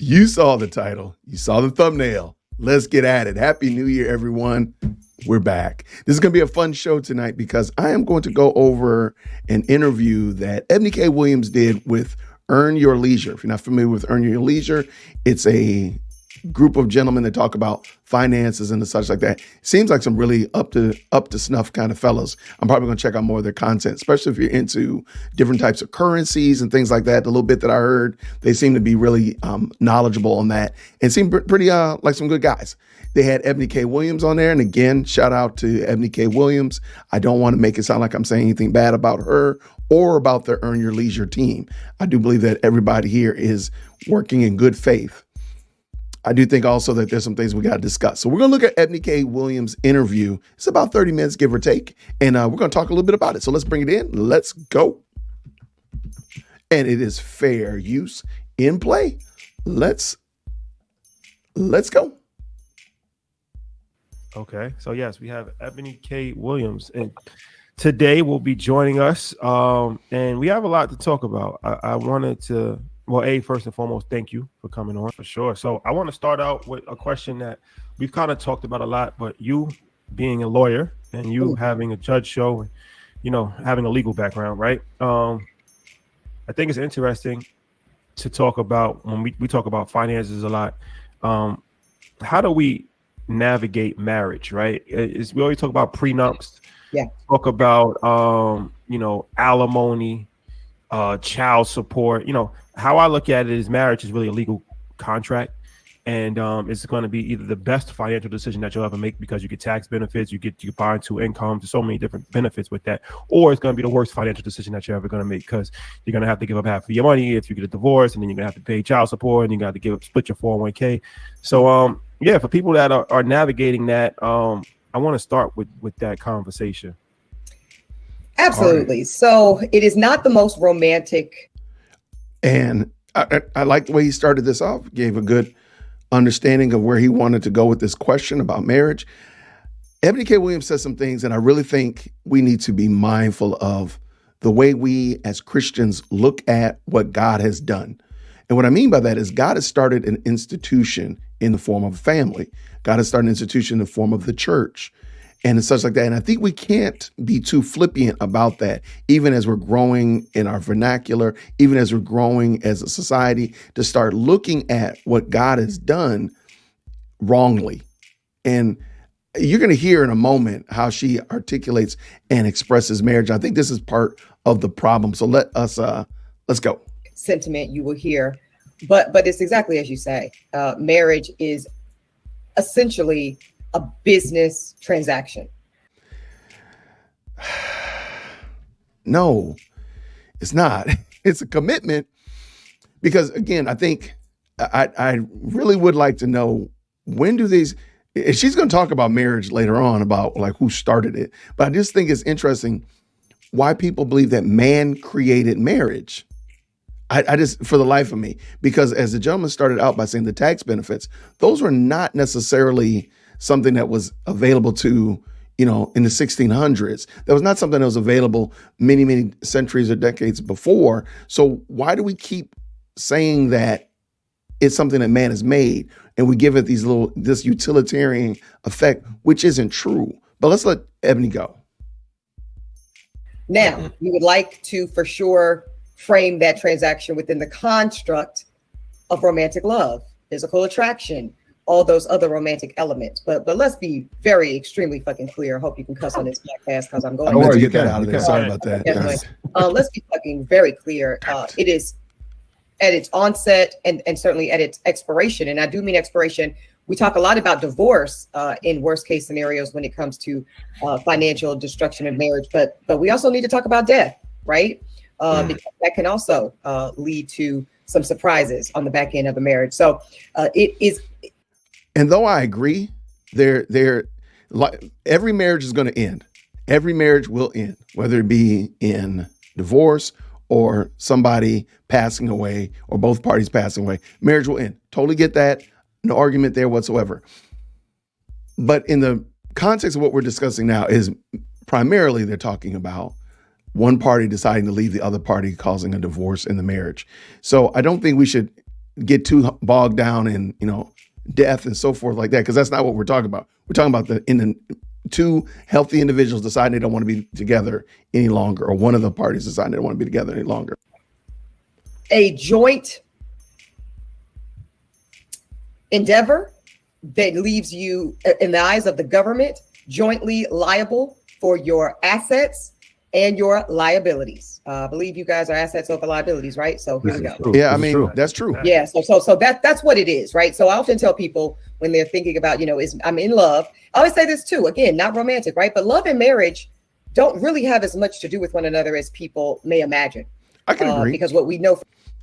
You saw the title. You saw the thumbnail. Let's get at it. Happy New Year, everyone. We're back. This is going to be a fun show tonight because I am going to go over an interview that Eboni K. Williams did with Earn Your Leisure. If you're not familiar with Earn Your Leisure, it's a group of gentlemen that talk about finances and such like that. Seems like some really up to snuff kind of fellows. I'm probably going to check out more of their content, especially if you're into different types of currencies and things like that. The little bit that I heard, they seem to be really knowledgeable on that and seem pretty like some good guys. They had Eboni K. Williams on there. And again, shout out to Eboni K. Williams. I don't want to make it sound like I'm saying anything bad about her or about the Earn Your Leisure team. I do believe that everybody here is working in good faith. I do think also that there's some things we got to discuss. So we're going to look at Eboni K. Williams' interview. It's about 30 minutes, give or take. And we're going to talk a little bit about it. So let's bring it in. Let's go. And it is fair use in play. Let's go. Okay. So yes, we have Eboni K. Williams. And today will be joining us. And we have a lot to talk about. I wanted to... Well, first and foremost, thank you for coming on for sure. So I want to start out with a question that we've kind of talked about a lot, but you being a lawyer and you having a judge show and, having a legal background, right? I think it's interesting to talk about when we talk about finances a lot. How do we navigate marriage, right? We always talk about prenups, talk about, alimony, child support. How I look at it is marriage is really a legal contract, and it's going to be either the best financial decision that you'll ever make because you get tax benefits, you buy into income, there's so many different benefits with that, or it's going to be the worst financial decision that you're ever going to make because you're going to have to give up half of your money if you get a divorce, and then you're going to have to pay child support, and you got to split your 401k. So for people that are navigating that, I want to start with that conversation. Absolutely. Right. So it is not the most romantic. And I like the way he started this off, gave a good understanding of where he wanted to go with this question about marriage. Eboni K. Williams says some things, and I really think we need to be mindful of the way we as Christians look at what God has done. And what I mean by that is God has started an institution in the form of a family. God has started an institution in the form of the church. And such like that. And I think we can't be too flippant about that, even as we're growing in our vernacular, even as we're growing as a society, to start looking at what God has done wrongly. And you're going to hear in a moment how she articulates and expresses marriage. I think this is part of the problem. So let's go. Sentiment you will hear, but it's exactly as you say. Marriage is essentially a business transaction. No, it's not. It's a commitment because, again, I think I really would like to know, when do these, she's going to talk about marriage later on, about like who started it. But I just think it's interesting why people believe that man created marriage. I just, for the life of me, because as the gentleman started out by saying the tax benefits, those were not necessarily something that was available to, in the 1600s. That was not something that was available many, many centuries or decades before. So why do we keep saying that it's something that man has made and we give it this utilitarian effect, which isn't true? But let's let Eboni go. Now, you would like to, for sure, frame that transaction within the construct of romantic love, physical attraction, all those other romantic elements. But let's be very extremely fucking clear. I hope you can cuss on this podcast because I'm going to get that out of there. Sorry about that. Let's be fucking very clear. It is at its onset and certainly at its expiration. And I do mean expiration. We talk a lot about divorce in worst case scenarios when it comes to financial destruction of marriage. But we also need to talk about death, right? Because that can also lead to some surprises on the back end of a marriage. So it is. And though I agree, every marriage is going to end. Every marriage will end, whether it be in divorce or somebody passing away or both parties passing away. Marriage will end. Totally get that. No argument there whatsoever. But in the context of what we're discussing now is primarily they're talking about one party deciding to leave the other party, causing a divorce in the marriage. So I don't think we should get too bogged down in, death and so forth like that, because that's not what we're talking about. We're talking about the two healthy individuals deciding they don't want to be together any longer, or one of the parties deciding they don't want to be together any longer. A joint endeavor that leaves you, in the eyes of the government, jointly liable for your assets and your liabilities. I believe you guys are assets over liabilities, right? So here we go. True. Yeah, I mean, that's true. Yeah, so that's what it is, right? So I often tell people when they're thinking about, I'm in love. I always say this too, again, not romantic, right? But love and marriage don't really have as much to do with one another as people may imagine. I can agree. Because what we know.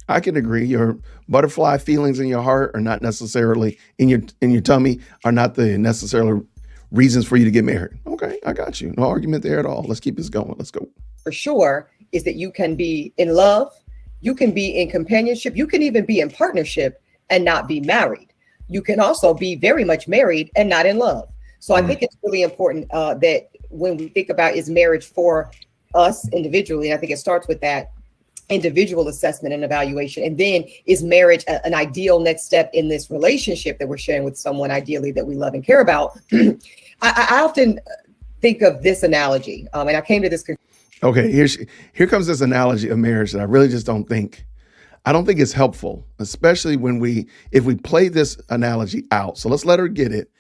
I can agree. Your butterfly feelings in your heart are not necessarily in your tummy, are not the necessarily reasons for you to get married. Okay, I got you. No argument there at all. Let's keep this going. Let's go. For sure is that you can be in love, you can be in companionship, you can even be in partnership and not be married. You can also be very much married and not in love. So I think it's really important that when we think about is marriage for us individually, and I think it starts with that individual assessment and evaluation. And then is marriage an ideal next step in this relationship that we're sharing with someone ideally that we love and care about? I often think of this analogy, and I came to this conclusion. Okay, here comes this analogy of marriage that I really just don't think it's helpful, especially if we play this analogy out. So let's let her get it,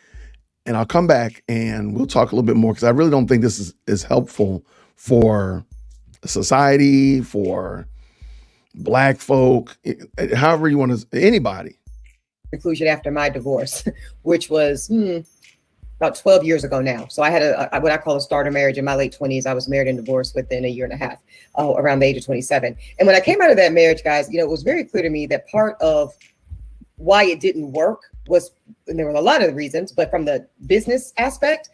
and I'll come back and we'll talk a little bit more, because I really don't think this is helpful for society, for Black folk, however you want to, anybody. Conclusion after my divorce, which was about 12 years ago now. So I had what I call a starter marriage in my late 20s. I was married and divorced within a year and a half, around the age of 27. And when I came out of that marriage, guys, it was very clear to me that part of why it didn't work was, and there were a lot of reasons, but from the business aspect,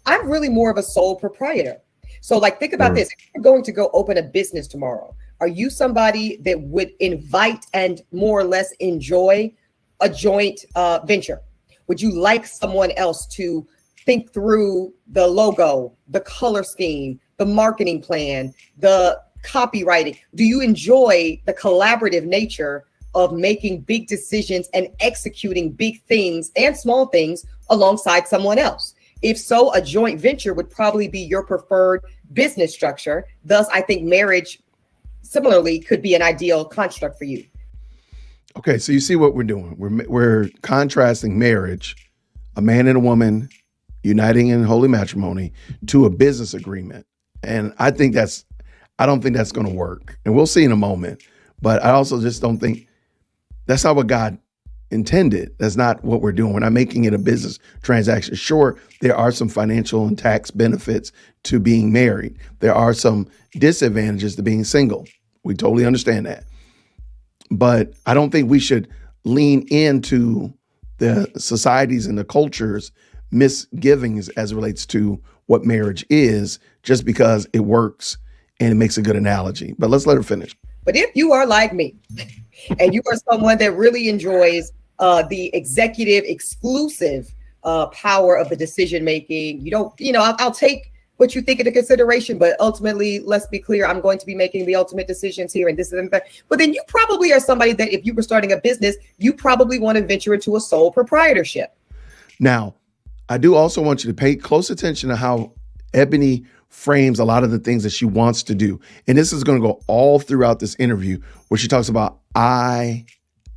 I'm really more of a sole proprietor. So think about this. If you're going to go open a business tomorrow, are you somebody that would invite and more or less enjoy a joint venture? Would you like someone else to think through the logo, the color scheme, the marketing plan, the copywriting? Do you enjoy the collaborative nature of making big decisions and executing big things and small things alongside someone else? If so, a joint venture would probably be your preferred business structure. Thus, I think marriage similarly could be an ideal construct for you. Okay, so you see what we're doing. We're contrasting marriage, a man and a woman uniting in holy matrimony, to a business agreement. And I don't think that's going to work. And we'll see in a moment. But I also just don't think that's not what God intended. That's not what we're doing. We're not making it a business transaction. Sure, there are some financial and tax benefits to being married. There are some disadvantages to being single. We totally understand that. But I don't think we should lean into the societies and the culture's misgivings as it relates to what marriage is, just because it works and it makes a good analogy. But let's let her finish. But if you are like me and you are someone that really enjoys the executive exclusive power of the decision making, I'll take what you think into consideration, but ultimately, let's be clear, I'm going to be making the ultimate decisions here, and this is that. But then you probably are somebody that if you were starting a business, you probably want to venture into a sole proprietorship. Now, I do also want you to pay close attention to how Eboni frames a lot of the things that she wants to do. And this is going to go all throughout this interview, where she talks about I.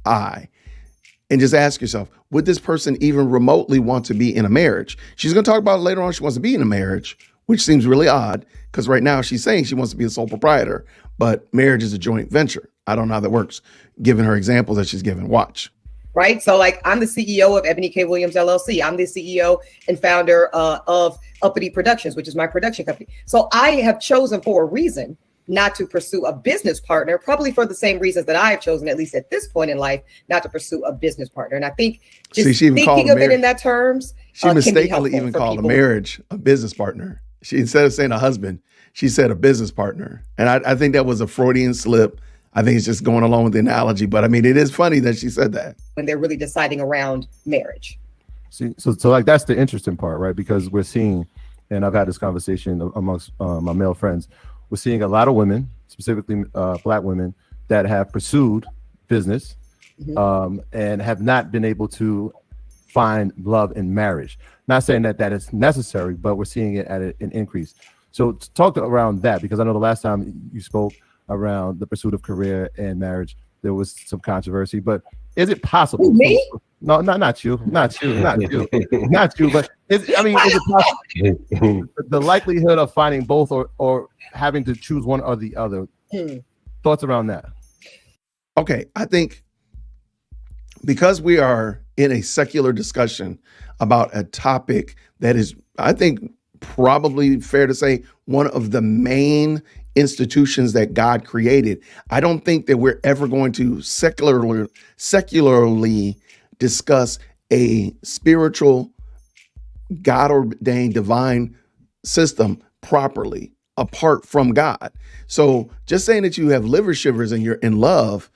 And just ask yourself, would this person even remotely want to be in a marriage? She's going to talk about it later on. She wants to be in a marriage, which seems really odd, because right now she's saying she wants to be a sole proprietor, but marriage is a joint venture. I don't know how that works, given her examples that she's given. Watch. Right. So I'm the CEO of Eboni K. Williams, LLC. I'm the CEO and founder of Uppity Productions, which is my production company. So I have chosen for a reason not to pursue a business partner, probably for the same reasons that I have chosen, at least at this point in life, not to pursue a business partner. And I think just thinking of it in that terms, she mistakenly even called a marriage a business partner. She, instead of saying a husband, she said a business partner. And I think that was a Freudian slip. I think it's just going along with the analogy. But I mean, it is funny that she said that. When they're really deciding around marriage. See, so that's the interesting part, right? Because we're seeing, and I've had this conversation amongst my male friends, we're seeing a lot of women, specifically Black women, that have pursued business, and have not been able to find love in marriage. Not saying that that is necessary, but we're seeing it at an increase. So talk around that, because I know the last time you spoke around the pursuit of career and marriage, there was some controversy. But is it possible? Who, me? No, not you, not you, not you, not you. But is it possible? The likelihood of finding both or having to choose one or the other. Thoughts around that? Okay, I think because we are in a secular discussion about a topic that is, I think, probably fair to say, one of the main institutions that God created, I don't think that we're ever going to secularly discuss a spiritual, God-ordained divine system properly apart from God. So just saying that you have liver shivers and you're in love,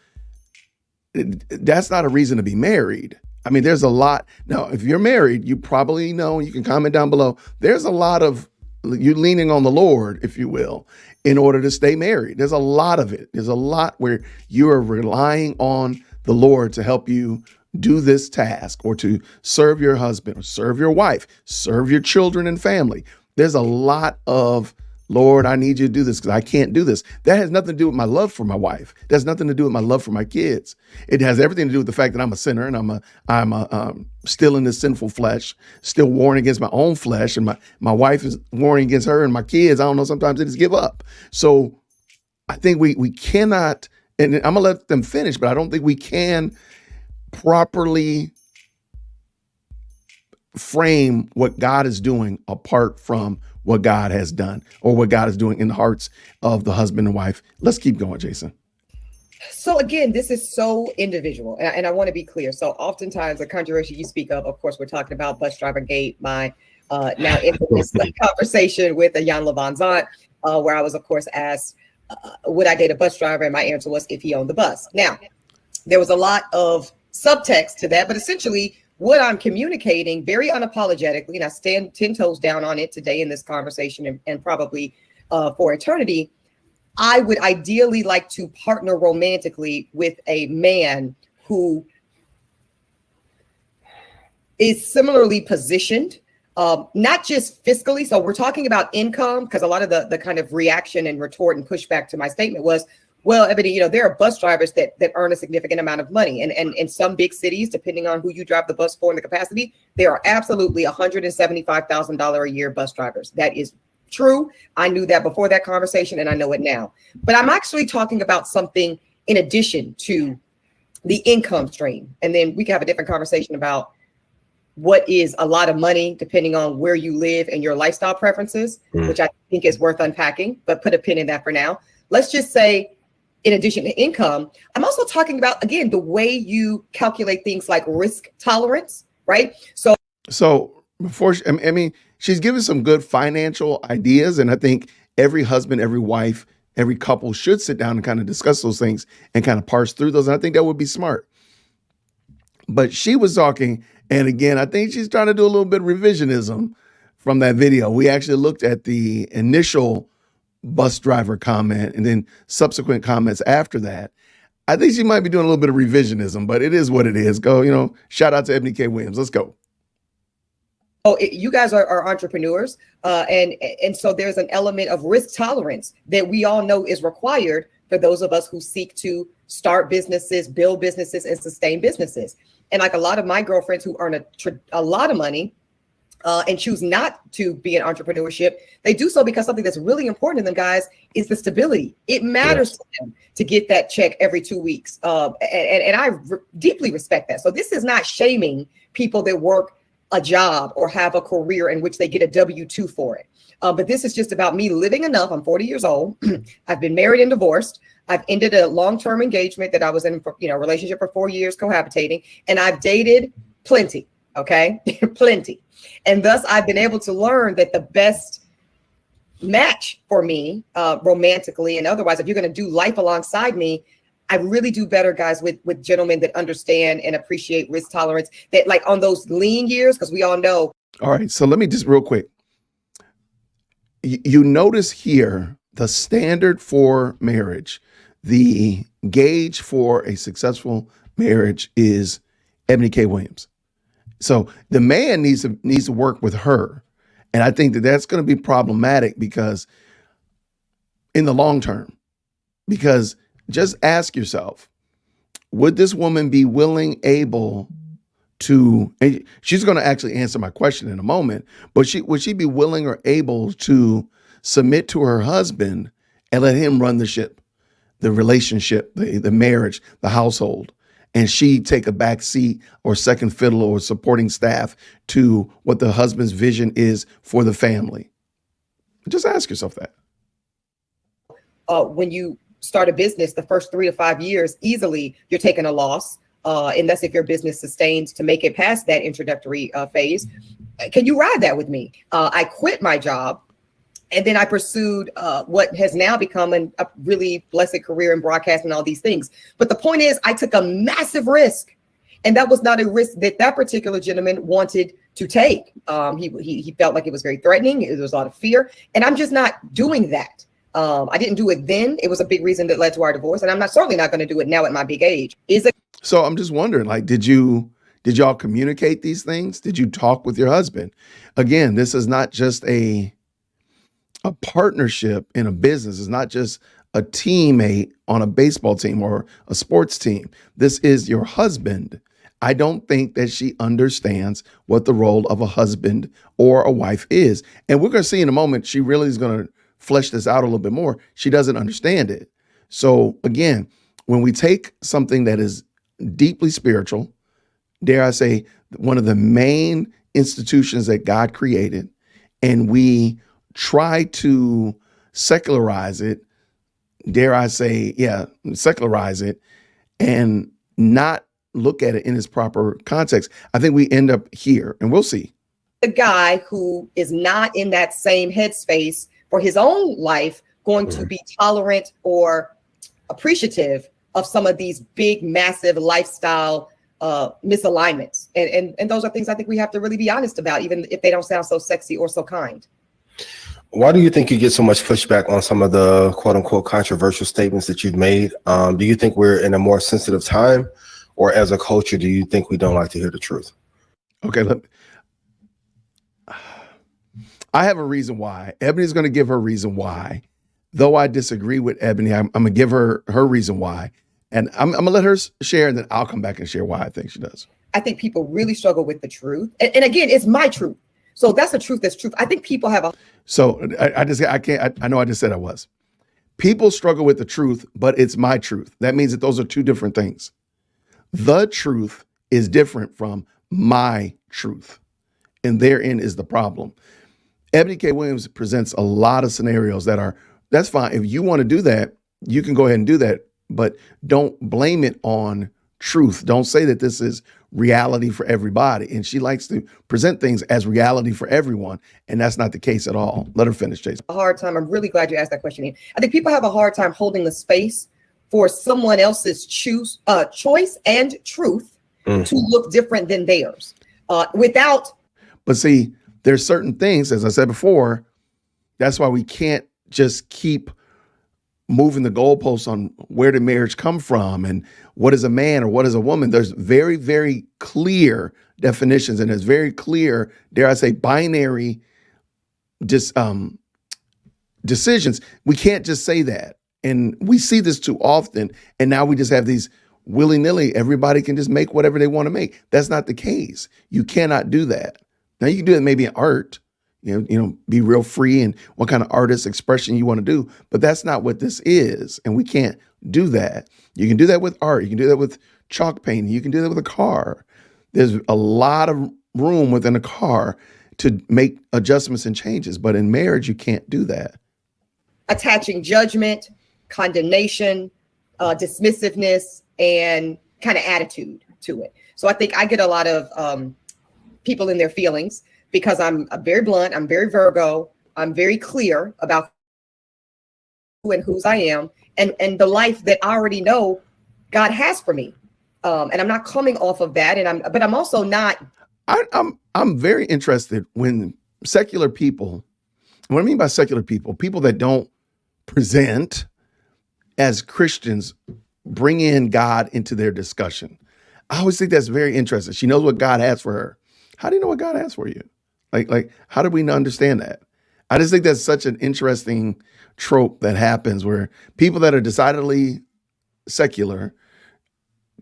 that's not a reason to be married. I mean, there's a lot. Now, if you're married, you probably know, you can comment down below, there's a lot of you leaning on the Lord, if you will, in order to stay married. There's a lot of it. There's a lot where you are relying on the Lord to help you do this task, or to serve your husband, or serve your wife, serve your children and family. There's a lot of, Lord, I need you to do this because I can't do this. That has nothing to do with my love for my wife. That has nothing to do with my love for my kids. It has everything to do with the fact that I'm a sinner, and I'm still in this sinful flesh, still warring against my own flesh, and my wife is warring against her, and my kids, I don't know, sometimes they just give up. So I think we cannot, and I'm gonna let them finish, but I don't think we can properly frame what God is doing apart from what God has done, or what God is doing in the hearts of the husband and wife. Let's keep going, Jason. So again, this is so individual, and I want to be clear. So oftentimes the controversy you speak of course, we're talking about bus driver gate, my now infamous conversation with Jan Levon's aunt, where I was, of course, asked, would I date a bus driver? And my answer was, if he owned the bus. Now, there was a lot of subtext to that, but essentially what I'm communicating very unapologetically, and I stand 10 toes down on it today in this conversation and probably for eternity, I would ideally like to partner romantically with a man who is similarly positioned, not just fiscally. So we're talking about income, because a lot of the kind of reaction and retort and pushback to my statement was, well, Eboni, there are bus drivers that earn a significant amount of money. And in some big cities, depending on who you drive the bus for and the capacity, there are absolutely $175,000 a year bus drivers. That is true. I knew that before that conversation, and I know it now. But I'm actually talking about something in addition to the income stream. And then we can have a different conversation about what is a lot of money, depending on where you live and your lifestyle preferences, which I think is worth unpacking, but put a pin in that for now. Let's just say, in addition to income, I'm also talking about, again, the way you calculate things like risk tolerance, right? So before, I mean, she's given some good financial ideas, and I think every husband, every wife, every couple should sit down and kind of discuss those things and kind of parse through those. And I think that would be smart. But she was talking, and again, I think she's trying to do a little bit of revisionism from that video. We actually looked at the initial bus driver comment and then subsequent comments after that. I think she might be doing a little bit of revisionism, but it is what it is. Go, shout out to Eboni K. Williams. Let's go. You guys are entrepreneurs, and so there's an element of risk tolerance that we all know is required for those of us who seek to start businesses, build businesses, and sustain businesses. And like a lot of my girlfriends who earn a lot of money and choose not to be in entrepreneurship, they do so because something that's really important to them, guys, is the stability. It matters to them to get that check every 2 weeks. And I deeply respect that. So this is not shaming people that work a job or have a career in which they get a W-2 for it. But this is just about me living enough. I'm 40 years old. I've been married and divorced. I've ended a long-term engagement that I was in, relationship for 4 years, cohabitating, and I've dated plenty. Okay, plenty. And thus I've been able to learn that the best match for me romantically and otherwise, if you're going to do life alongside me, I really do better, guys, with gentlemen that understand and appreciate risk tolerance, that like on those lean years, because we all know. All right. So let me just real quick. You notice here the standard for marriage, the gauge for a successful marriage is Eboni K. Williams. So the man needs to work with her. And I think that that's going to be problematic because in the long term, because just ask yourself, would this woman be willing, able to, and she's going to actually answer my question in a moment, but would she be willing or able to submit to her husband and let him run the ship, the relationship, the marriage, the household, and she take a back seat or second fiddle or supporting staff to what the husband's vision is for the family? Just ask yourself that. When you start a business, the first 3 to 5 years, easily you're taking a loss. Unless if your business sustains to make it past that introductory phase. Can you ride that with me? I quit my job and then I pursued what has now become a really blessed career in broadcast and all these things. But the point is, I took a massive risk, and that was not a risk that particular gentleman wanted to take. He felt like it was very threatening. There was a lot of fear, and I'm just not doing that. I didn't do it then. It was a big reason that led to our divorce, and I'm certainly not going to do it now at my big age. So I'm just wondering, like, did y'all communicate these things? Did you talk with your husband? Again, this is not just a partnership in a business. It's not just a teammate on a baseball team or a sports team. This is your husband. I don't think that she understands what the role of a husband or a wife is. And we're going to see in a moment, she really is going to flesh this out a little bit more. She doesn't understand it. So again, when we take something that is deeply spiritual, dare I say, one of the main institutions that God created, and we try to secularize it, dare I say, secularize it, and not look at it in its proper context, I think we end up here, and we'll see. The guy who is not in that same headspace for his own life going to be tolerant or appreciative of some of these big, massive lifestyle misalignments. And those are things I think we have to really be honest about, even if they don't sound so sexy or so kind. Why do you think you get so much pushback on some of the quote unquote controversial statements that you've made? Do you think we're in a more sensitive time, or as a culture, do you think we don't like to hear the truth? Okay, I have a reason why. Ebony's going to give her reason why. Though I disagree with Ebony, I'm going to give her reason why. And I'm going to let her share, and then I'll come back and share why I think she does. I think people really struggle with the truth. And again, it's my truth. So that's the truth. That's truth. I think people have So I know I just said I was. People struggle with the truth, but it's my truth. That means that those are two different things. The truth is different from my truth. And therein is the problem. Eboni K. Williams presents a lot of scenarios that's fine. If you want to do that, you can go ahead and do that, but don't blame it on truth. Don't say that this is reality for everybody. And she likes to present things as reality for everyone. And that's not the case at all. Let her finish, Jason. A hard time. I'm really glad you asked that question, Ian. I think people have a hard time holding the space for someone else's choice and truth to look different than theirs without. But see, there's certain things, as I said before, that's why we can't just keep moving the goalposts on where did marriage come from and what is a man or what is a woman. There's very, very clear definitions, and there's very clear, dare I say, binary decisions. We can't just say that. And we see this too often. And now we just have these willy-nilly, everybody can just make whatever they want to make. That's not the case. You cannot do that. Now you can do it maybe in art, be real free and what kind of artist expression you want to do, but that's not what this is. And we can't do that. You can do that with art. You can do that with chalk painting. You can do that with a car. There's a lot of room within a car to make adjustments and changes, but in marriage, you can't do that. Attaching judgment, condemnation, dismissiveness, and kind of attitude to it. So I think I get a lot of people in their feelings because I'm very blunt, I'm very Virgo, I'm very clear about who and whose I am and the life that I already know God has for me. And I'm not coming off of that. But I'm also not. I'm very interested when secular people, what I mean by secular people that don't present as Christians, bring in God into their discussion. I always think that's very interesting. She knows what God has for her. How do you know what God has for you? Like, how do we not understand that? I just think that's such an interesting trope that happens where people that are decidedly secular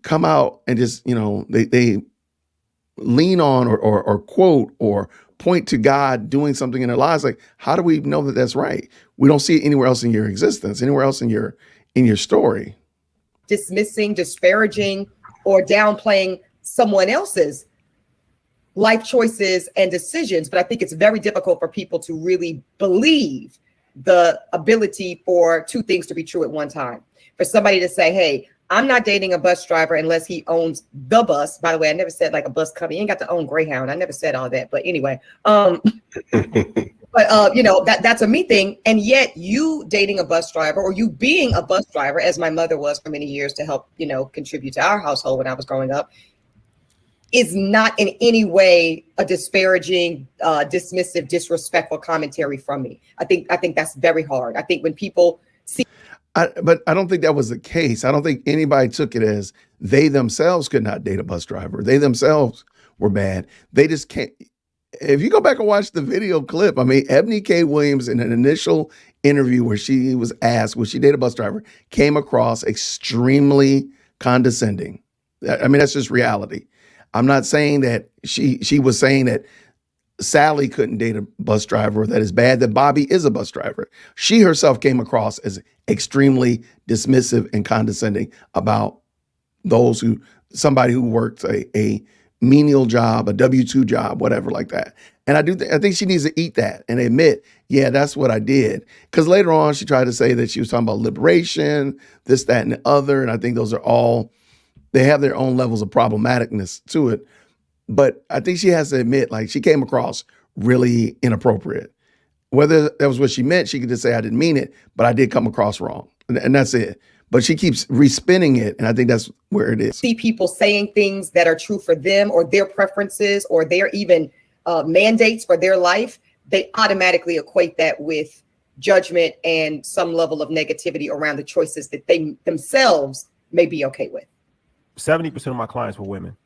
come out and just, they lean on or quote or point to God doing something in their lives. Like, how do we know that that's right? We don't see it anywhere else in your existence, anywhere else in your story. Dismissing, disparaging, or downplaying someone else's life choices and decisions. But I think it's very difficult for people to really believe the ability for two things to be true at one time. For somebody to say, hey, I'm not dating a bus driver unless he owns the bus. By the way, I never said like a bus company. You ain't got to own Greyhound. I never said all that. But anyway, but that's a me thing. And yet you dating a bus driver, or you being a bus driver, as my mother was for many years to help, contribute to our household when I was growing up, is not in any way a disparaging, dismissive, disrespectful commentary from me. I think that's very hard. I think when people see. But I don't think that was the case. I don't think anybody took it as they themselves could not date a bus driver. They themselves were bad. They just can't. If you go back and watch the video clip, I mean, Eboni K. Williams in an initial interview where she was asked, would she date a bus driver, came across extremely condescending. I mean, that's just reality. I'm not saying that she was saying that Sally couldn't date a bus driver, that is bad, that Bobby is a bus driver. She herself came across as extremely dismissive and condescending about somebody who works a menial job, a W-2 job, whatever like that. And I think she needs to eat that and admit, yeah, that's what I did. Because later on, she tried to say that she was talking about liberation, this, that, and the other. And I think those are all, they have their own levels of problematicness to it. But I think she has to admit, like, she came across really inappropriate. Whether that was what she meant, she could just say, I didn't mean it, but I did come across wrong. And that's it. But she keeps respinning it. And I think that's where it is. See people saying things that are true for them or their preferences or their even mandates for their life. They automatically equate that with judgment and some level of negativity around the choices that they themselves may be okay with. 70% of my clients were women,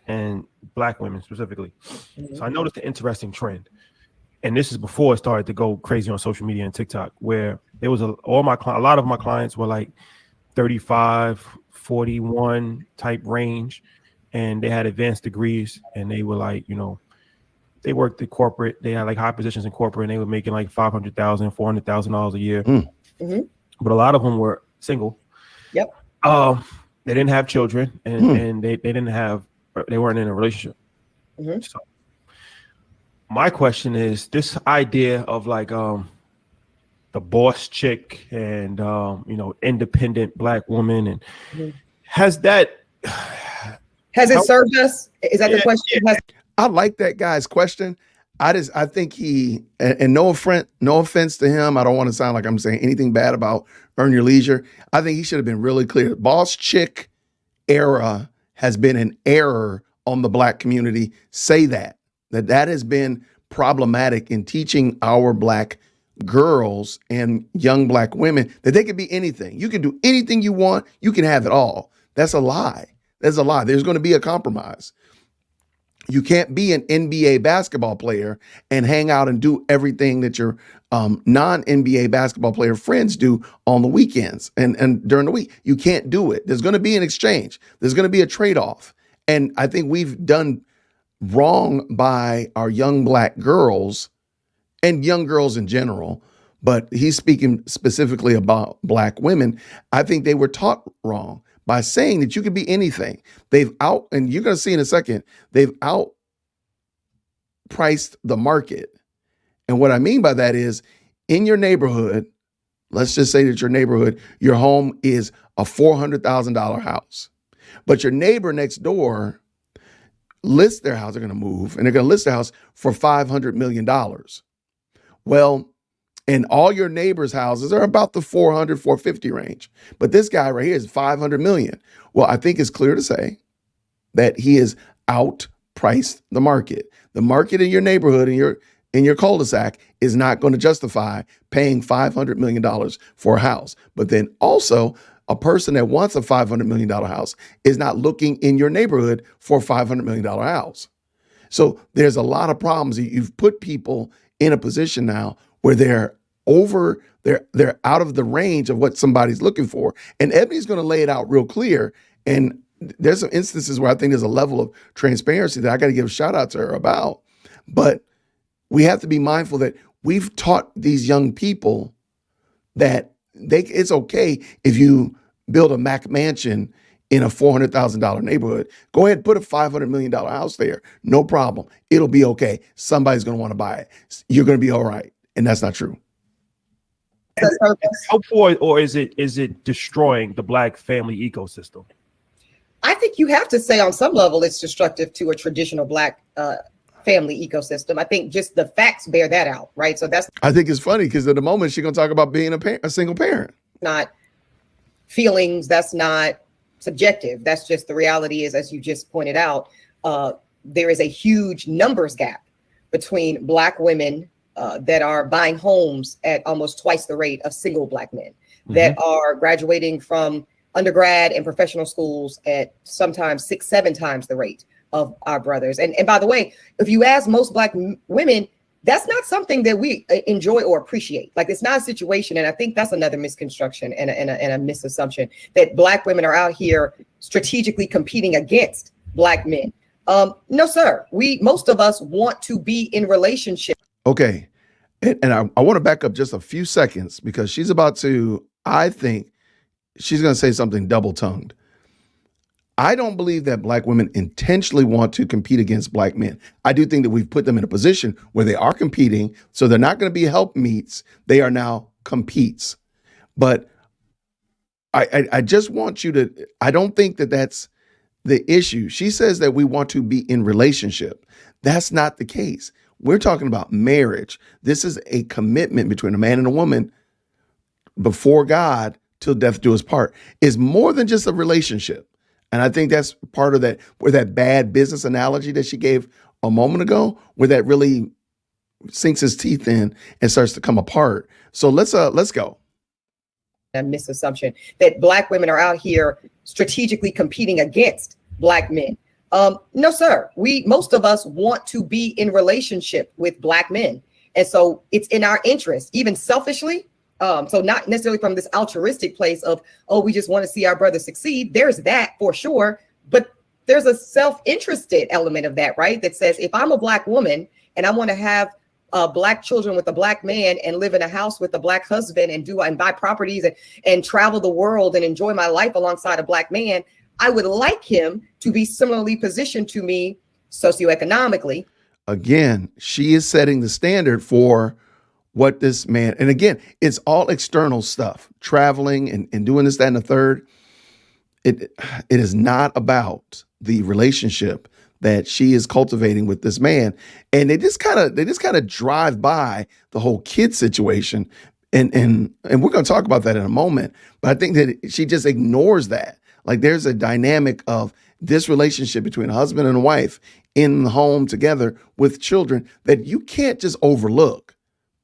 and Black women specifically. Mm-hmm. So I noticed an interesting trend. And this is before it started to go crazy on social media and TikTok, where there was a lot of my clients were like 35, 41 type range, and they had advanced degrees, and they were like, they worked at corporate. They had like high positions in corporate, and they were making like $500,000, $400,000 a year. Mm-hmm. But a lot of them were single. Yep. They didn't have children, and they weren't in a relationship. Mm-hmm. So my question is this idea of like the boss chick and independent Black woman, and mm-hmm. has it served us? Is that the question? Yeah. I like that guy's question. I think he, and no offense to him, I don't want to sound like I'm saying anything bad about Earn Your Leisure. I think he should have been really clear. Boss chick era has been an error on the Black community. Say that has been problematic in teaching our Black girls and young Black women that they can be anything. You can do anything you want. You can have it all. That's a lie. That's a lie. There's going to be a compromise. You can't be an NBA basketball player and hang out and do everything that your non-NBA basketball player friends do on the weekends and during the week. You can't do it. There's going to be an exchange. There's going to be a trade-off. And I think we've done wrong by our young Black girls and young girls in general, but he's speaking specifically about Black women. I think they were taught wrong by saying that you could be anything. And you're going to see in a second, they've outpriced the market. And what I mean by that is, in your neighborhood, let's just say that your home is a $400,000 house, but your neighbor next door lists their house, they're going to move, and they're going to list their house for $500 million. Well, and all your neighbors' houses are about the 400, 450 range. But this guy right here is 500 million. Well, I think it's clear to say that he has outpriced the market. The market in your neighborhood, in your cul-de-sac, is not going to justify paying $500 million for a house. But then also, a person that wants a $500 million house is not looking in your neighborhood for a $500 million house. So there's a lot of problems. You've put people in a position now where they're out of the range of what somebody's looking for. And Ebony's going to lay it out real clear. And there's some instances where I think there's a level of transparency that I got to give a shout out to her about. But we have to be mindful that we've taught these young people that it's okay if you build a Mac mansion in a $400,000 neighborhood. Go ahead and put a $500 million house there. No problem. It'll be okay. Somebody's going to want to buy it. You're going to be all right. And that's not true. Or is it destroying the Black family ecosystem? I think you have to say on some level it's destructive to a traditional Black family ecosystem. I think just the facts bear that out, right? So I think it's funny because at the moment she's going to talk about being a single parent. Not feelings. That's not subjective. That's just the reality is, as you just pointed out, there is a huge numbers gap between Black women that are buying homes at almost twice the rate of single Black men that are graduating from undergrad and professional schools at sometimes 6-7 times the rate of our brothers. And by the way, if you ask most Black women, that's not something that we enjoy or appreciate. Like, it's not a situation. And I think that's another misconstruction and a misassumption that Black women are out here strategically competing against Black men. No, sir. Most of us want to be in relationship. Okay. And I want to back up just a few seconds because she's about to, I think she's going to say something double-tongued. I don't believe that Black women intentionally want to compete against Black men. I do think that we've put them in a position where they are competing, so they're not going to be helpmeets. They are now competes. But I just want you to, I don't think that that's the issue. She says that we want to be in relationship. That's not the case. We're talking about marriage. This is a commitment between a man and a woman before God till death do us part. It's more than just a relationship. And I think that's part of that, where that bad business analogy that she gave a moment ago, where that really sinks his teeth in and starts to come apart. So let's go. A misassumption that Black women are out here strategically competing against Black men. No, sir. Most of us want to be in relationship with Black men. And so it's in our interest, even selfishly. So not necessarily from this altruistic place of, oh, we just want to see our brother succeed. There's that for sure. But there's a self-interested element of that, right? That says, if I'm a Black woman and I want to have Black children with a Black man and live in a house with a Black husband and buy properties and travel the world and enjoy my life alongside a Black man, I would like him to be similarly positioned to me socioeconomically. Again, she is setting the standard for what this man, and again, it's all external stuff, traveling and doing this, that, and the third. It is not about the relationship that she is cultivating with this man. And they just kind of drive by the whole kid situation. And we're going to talk about that in a moment. But I think that she just ignores that. Like, there's a dynamic of this relationship between a husband and a wife in the home together with children that you can't just overlook.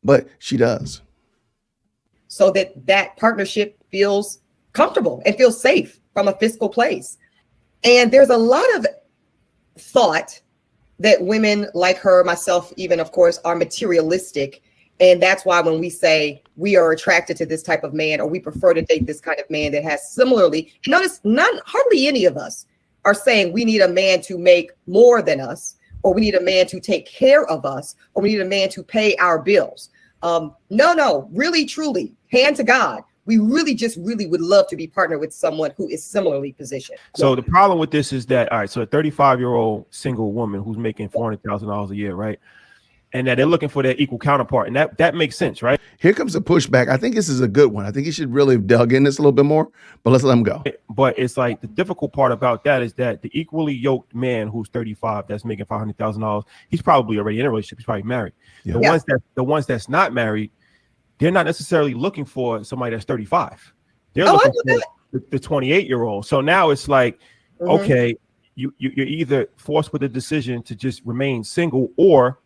But she does. So that partnership feels comfortable and feels safe from a fiscal place. And there's a lot of thought that women like her, myself even, of course, are materialistic. And that's why when we say we are attracted to this type of man, or we prefer to date this kind of man that has similarly, notice hardly any of us are saying we need a man to make more than us, or we need a man to take care of us, or we need a man to pay our bills. No, really, truly, hand to God. We really would love to be partnered with someone who is similarly positioned. So the problem with this is that, all right, so a 35-year-old single woman who's making $400,000 a year, right? And that they're looking for their equal counterpart. And that makes sense, right? Here comes the pushback. I think this is a good one. I think you should really have dug in this a little bit more, but let's let him go. But it's like the difficult part about that is that the equally yoked man who's 35 that's making $500,000, he's probably already in a relationship. He's probably married. Yeah. The ones that's not married, they're not necessarily looking for somebody that's 35. They're looking for the 28-year-old. So now it's like, okay, you're either forced with a decision to just remain single or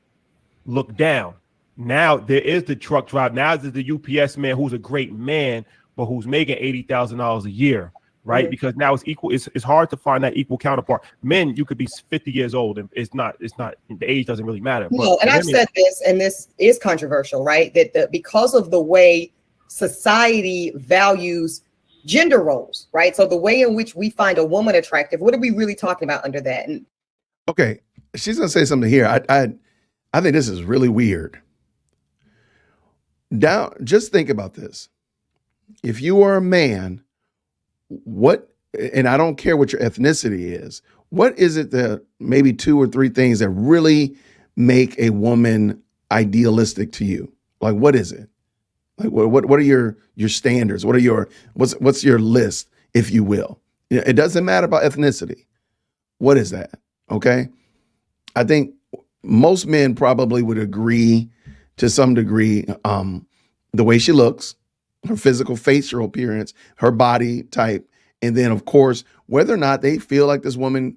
look down. Now there is the truck driver. Now there's the UPS man who's a great man, but who's making $80,000 a year, right? Because now it's equal. It's hard to find that equal counterpart. Men, you could be 50 years old, and it's not the age doesn't really matter. No, and I've said this, and this is controversial, right? That because of the way society values gender roles, right? So the way in which we find a woman attractive, what are we really talking about under that? And okay, she's gonna say something here. I think this is really weird. Just think about this. If you are a man, and I don't care what your ethnicity is, what is it that maybe 2 or 3 things that really make a woman idealistic to you? Like, what is it? Like, what are your standards? What's your list, if you will? It doesn't matter about ethnicity. What is that? Okay. I think most men probably would agree to some degree, the way she looks, her physical facial appearance, her body type, and then of course, whether or not they feel like this woman,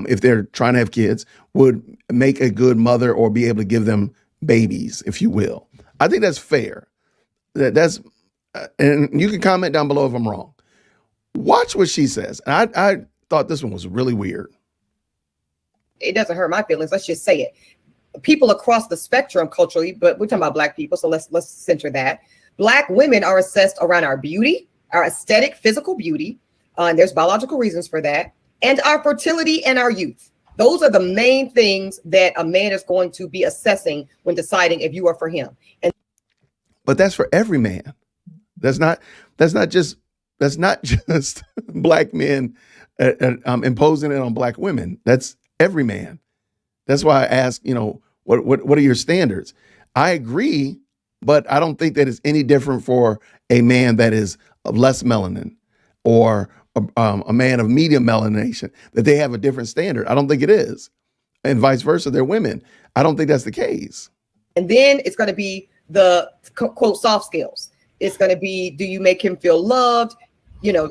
if they're trying to have kids, would make a good mother or be able to give them babies, if you will. I think that's fair. That's and you can comment down below if I'm wrong. Watch what she says. And I thought this one was really weird. it doesn't hurt my feelings. Let's just say it. People across the spectrum culturally, but we're talking about Black people, so let's center that. Black women are assessed around our beauty, our aesthetic, physical beauty, and there's biological reasons for that, and our fertility and our youth. Those are the main things that a man is going to be assessing when deciding if you are for him. But that's for every man. That's not just Black men imposing it on Black women. That's every man. That's why I ask, what are your standards? I agree, but I don't think that it's any different for a man that is of less melanin or a man of medium melanation, that they have a different standard. I don't think it is. And vice versa, they're women. I don't think that's the case. And then it's going to be the quote soft skills. It's going to be, do you make him feel loved,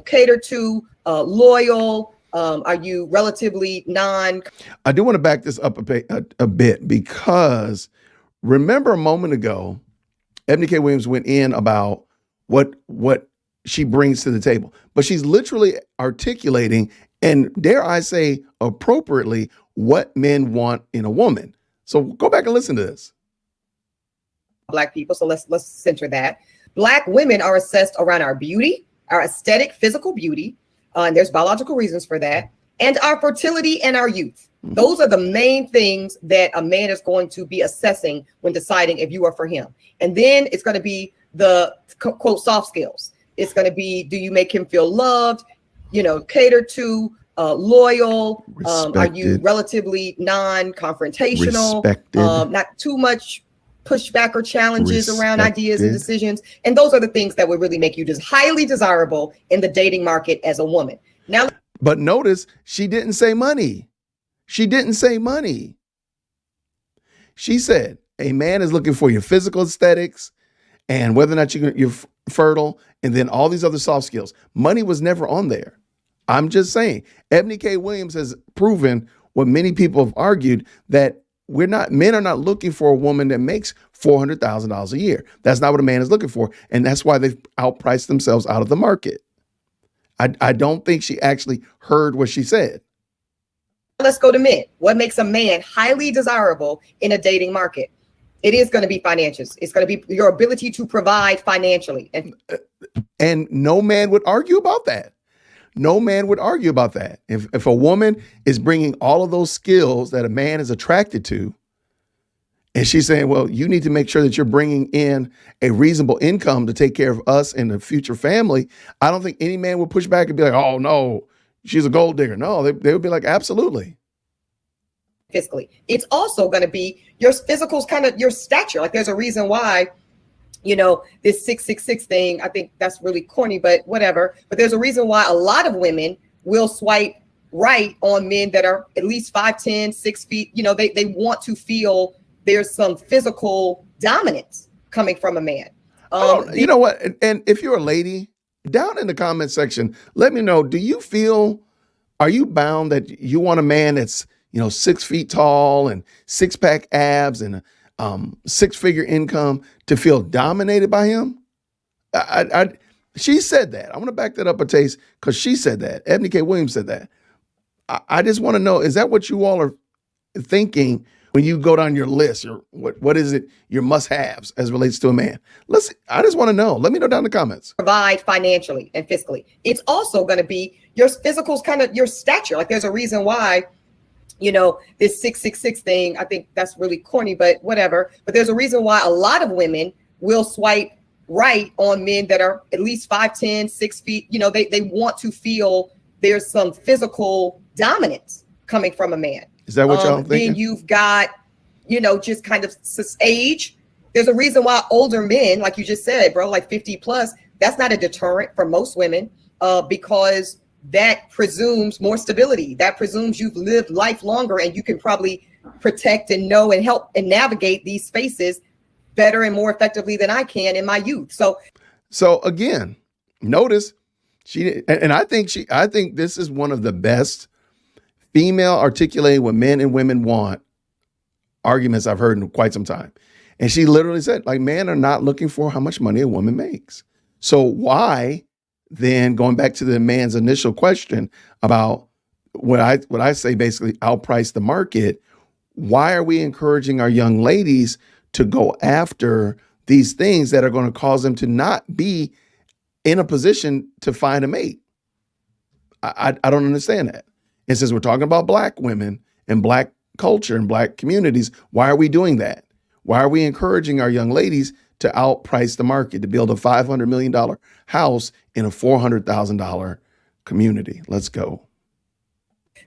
cater to, loyal? Are you relatively I do want to back this up a bit, because remember a moment ago, Eboni K. Williams went in about what she brings to the table, but she's literally articulating, and dare I say appropriately, what men want in a woman. So go back and listen to this. Black people, so let's center that. Black women are assessed around our beauty, our aesthetic, physical beauty, and there's biological reasons for that, and our fertility and our youth. Those are the main things that a man is going to be assessing when deciding if you are for him. And then it's going to be the quote soft skills. It's going to be, do you make him feel loved, cater to, loyal? Are you relatively non-confrontational? Not too much pushback or challenges around ideas and decisions. And those are the things that would really make you just highly desirable in the dating market as a woman. Now, but notice she didn't say money. She didn't say money. She said a man is looking for your physical aesthetics and whether or not you're fertile, and then all these other soft skills. Money was never on there. I'm just saying, Eboni K. Williams has proven what many people have argued, that men are not looking for a woman that makes $400,000 a year. That's not what a man is looking for. And that's why they've outpriced themselves out of the market. I don't think she actually heard what she said. Let's go to men. What makes a man highly desirable in a dating market? It is going to be financials. It's going to be your ability to provide financially. And no man would argue about that. No man would argue about that. If a woman is bringing all of those skills that a man is attracted to, and she's saying, well, you need to make sure that you're bringing in a reasonable income to take care of us and the future family, I don't think any man would push back and be like, oh, no, she's a gold digger. No, they would be like, absolutely. Physically. It's also going to be your physical's kind of your stature. Like there's a reason why, this 666 thing, I think that's really corny, but whatever. But there's a reason why a lot of women will swipe right on men that are at least 5'10", 6 feet. They want to feel there's some physical dominance coming from a man. You know what? And if you're a lady, down in the comment section, let me know, are you bound that you want a man that's 6 feet tall and 6-pack abs and a 6-figure income to feel dominated by him? She said that. I want to back that up a taste because she said that. Eboni K. Williams said that. I just want to know, is that what you all are thinking when you go down your list? What is it, your must-haves as relates to a man? I just want to know. Let me know down in the comments. Provide financially and fiscally. It's also going to be your physical's kind of your stature. Like there's a reason why, this 666 thing, I think that's really corny, but whatever. But there's a reason why a lot of women will swipe right on men that are at least 5'10", 6 feet. They want to feel there's some physical dominance coming from a man. Is that what y'all thinking? Then you've got, just kind of age. There's a reason why older men, like you just said, bro, like 50 plus, that's not a deterrent for most women, because that presumes more stability. That presumes you've lived life longer and you can probably protect and know and help and navigate these spaces better and more effectively than I can in my youth. So again, notice I think this is one of the best female articulating what men and women want arguments I've heard in quite some time. And she literally said, like, men are not looking for how much money a woman makes. So why then, going back to the man's initial question about what I say, basically outprice the market, why are we encouraging our young ladies to go after these things that are going to cause them to not be in a position to find a mate? I don't understand that. And since we're talking about Black women and Black culture and Black communities, why are we doing that? Why are we encouraging our young ladies to outprice the market, to build a $500 million house in a $400,000 community? Let's go.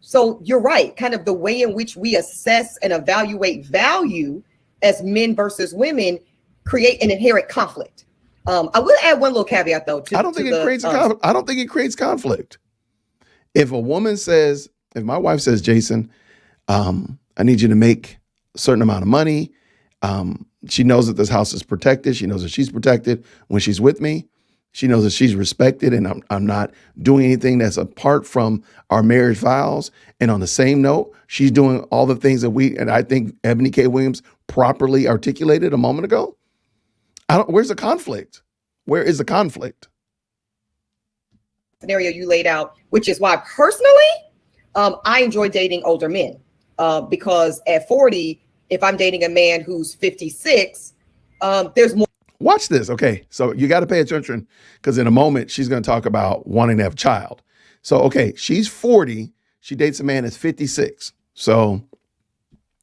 So you're right. Kind of the way in which we assess and evaluate value as men versus women create an inherent conflict. I will add one little caveat though. I don't think it creates conflict. If a woman says, if my wife says, Jason, I need you to make a certain amount of money. She knows that this house is protected. She knows that she's protected when she's with me. She knows that she's respected and I'm not doing anything that's apart from our marriage vows. And on the same note, she's doing all the things that and I think Eboni K. Williams properly articulated a moment ago. Where's the conflict? Where is the conflict? Scenario you laid out, which is why personally, I enjoy dating older men, because at 40, if I'm dating a man who's 56, there's more. Watch this. Okay. So you got to pay attention because in a moment, she's going to talk about wanting to have a child. So, okay, she's 40. She dates a man that's 56. So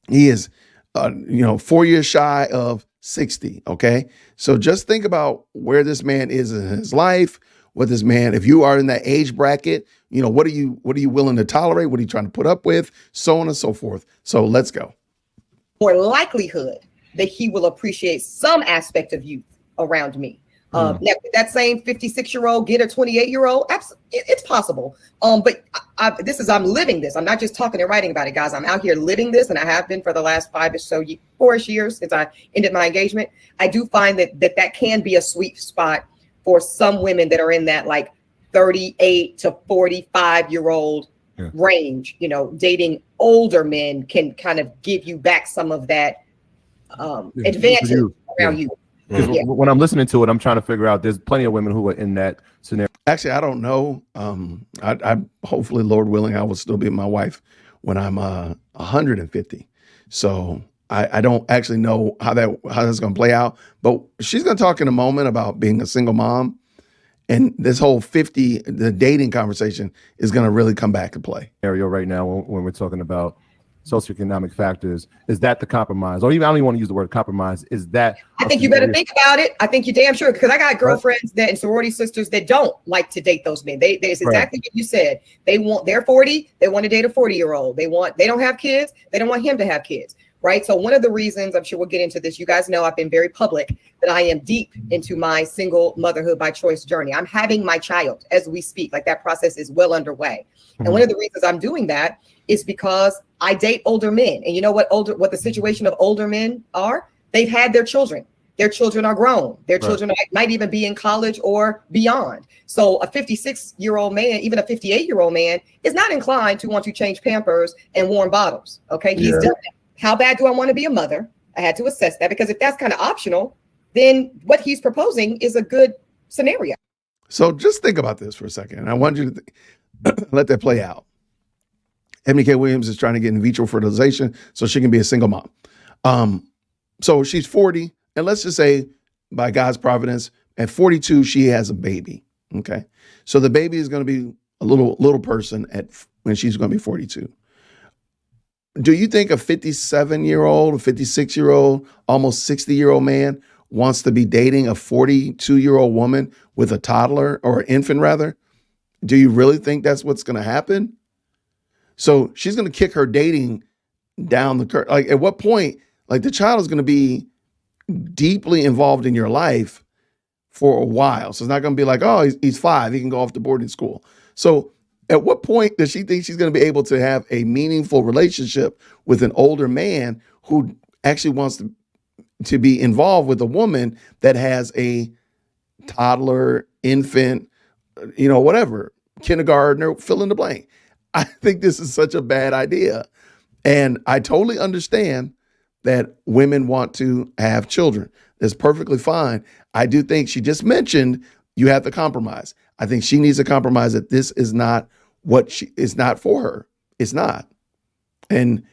he is, 4 years shy of 60. Okay. So just think about where this man is in his life, what this man, if you are in that age bracket, what are you willing to tolerate? What are you trying to put up with? So on and so forth. So let's go. More likelihood that he will appreciate some aspect of youth around me. Now, that same 56-year-old get a 28-year-old, it's possible. But I'm living this. I'm not just talking and writing about it, guys. I'm out here living this, and I have been for the last 4-ish years since I ended my engagement. I do find that can be a sweet spot for some women that are in that like 38 to 45-year-old range. Dating older men can kind of give you back some of that advantage around you. When I'm listening to it, I'm trying to figure out, there's plenty of women who are in that scenario. Actually, I don't know. I hopefully, Lord willing, I will still be with my wife when I'm 150. So I don't actually know how that's going to play out. But she's going to talk in a moment about being a single mom. And this whole the dating conversation is going to really come back to play. Scenario right now when we're talking about socioeconomic factors, is that the compromise? Or even, I don't even want to use the word compromise. Is that? I think you better think about it. I think you're damn sure, because I got girlfriends and sorority sisters that don't like to date those men. It's exactly what you said. They're 40. They want to date a 40-year-old. They don't have kids. They don't want him to have kids. Right. So one of the reasons, I'm sure we'll get into this, you guys know I've been very public that I am deep into my single motherhood by choice journey. I'm having my child as we speak. Like, that process is well underway. And one of the reasons I'm doing that is because I date older men. And you know what the situation of older men are? They've had their children. Their children are grown. Their children might even be in college or beyond. So a 56-year-old man, even a 58-year-old man, is not inclined to want to change Pampers and warm bottles. Okay. He's done that. How bad do I want to be a mother? I had to assess that, because if that's kind of optional, then what he's proposing is a good scenario. So just think about this for a second. And I want you to let that play out. Eboni K. Williams is trying to get in vitro fertilization so she can be a single mom. So she's 40, and let's just say by God's providence, at 42, she has a baby. Okay. So the baby is going to be a little person when she's going to be 42. Do you think a 57-year-old, a 56-year-old, almost 60-year-old man wants to be dating a 42-year-old woman with a toddler or an infant rather? Do you really think that's what's going to happen? So she's going to kick her dating down the curve. Like, at what point, like, the child is going to be deeply involved in your life for a while. So it's not going to be like, oh, he's 5, he can go off to boarding school. So at what point does she think she's going to be able to have a meaningful relationship with an older man who actually wants to be involved with a woman that has a toddler, infant, whatever, kindergartner, fill in the blank? I think this is such a bad idea. And I totally understand that women want to have children. That's perfectly fine. I do think she just mentioned you have to compromise. I think she needs to compromise that this is not it's not for her. It's not. And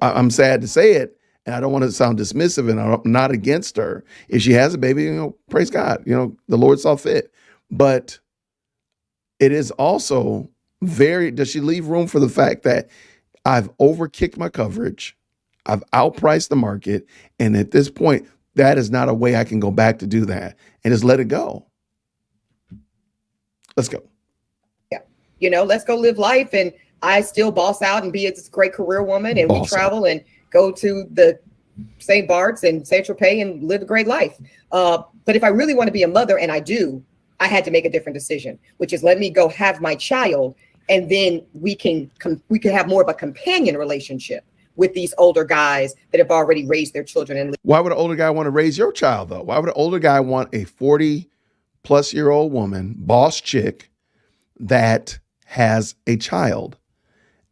I'm sad to say it, and I don't want to sound dismissive, and I'm not against her. If she has a baby, praise God, the Lord saw fit. But it is also does she leave room for the fact that I've overkicked my coverage, I've outpriced the market, and at this point, that is not a way I can go back to do that, and just let it go. Let's go. Yeah. Let's go live life. And I still boss out and be a great career woman. And we travel and go to the St. Bart's and Saint Tropez and live a great life. But if I really want to be a mother, and I do, I had to make a different decision, which is let me go have my child. And then we can have more of a companion relationship with these older guys that have already raised their children. And why would an older guy want to raise your child, though? Why would an older guy want a 40-plus-year-old woman, boss chick, that has a child?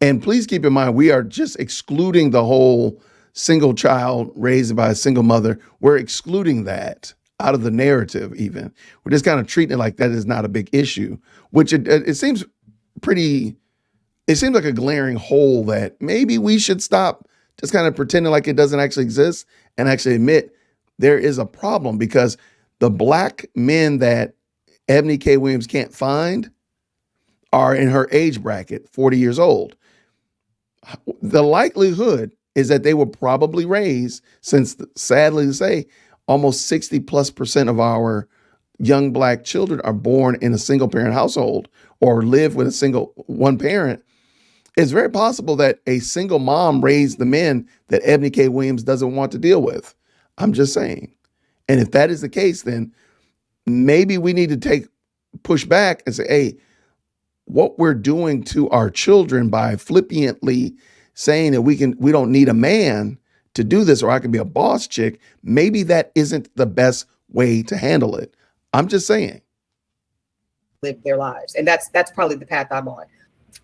And please keep in mind, we are just excluding the whole single child raised by a single mother. We're excluding that out of the narrative even. We're just kind of treating it like that is not a big issue, which it seems it seems like a glaring hole that maybe we should stop just kind of pretending like it doesn't actually exist and actually admit there is a problem, because the black men that Eboni K. Williams can't find are in her age bracket, 40 years old. The likelihood is that they were probably raised, since sadly to say, almost 60+% of our young black children are born in a single parent household or live with one parent. It's very possible that a single mom raised the men that Eboni K. Williams doesn't want to deal with. I'm just saying. And if that is the case, then maybe we need to push back and say, hey, what we're doing to our children by flippantly saying that we don't need a man to do this, or I can be a boss chick, maybe that isn't the best way to handle it. I'm just saying. Live their lives. And that's probably the path I'm on.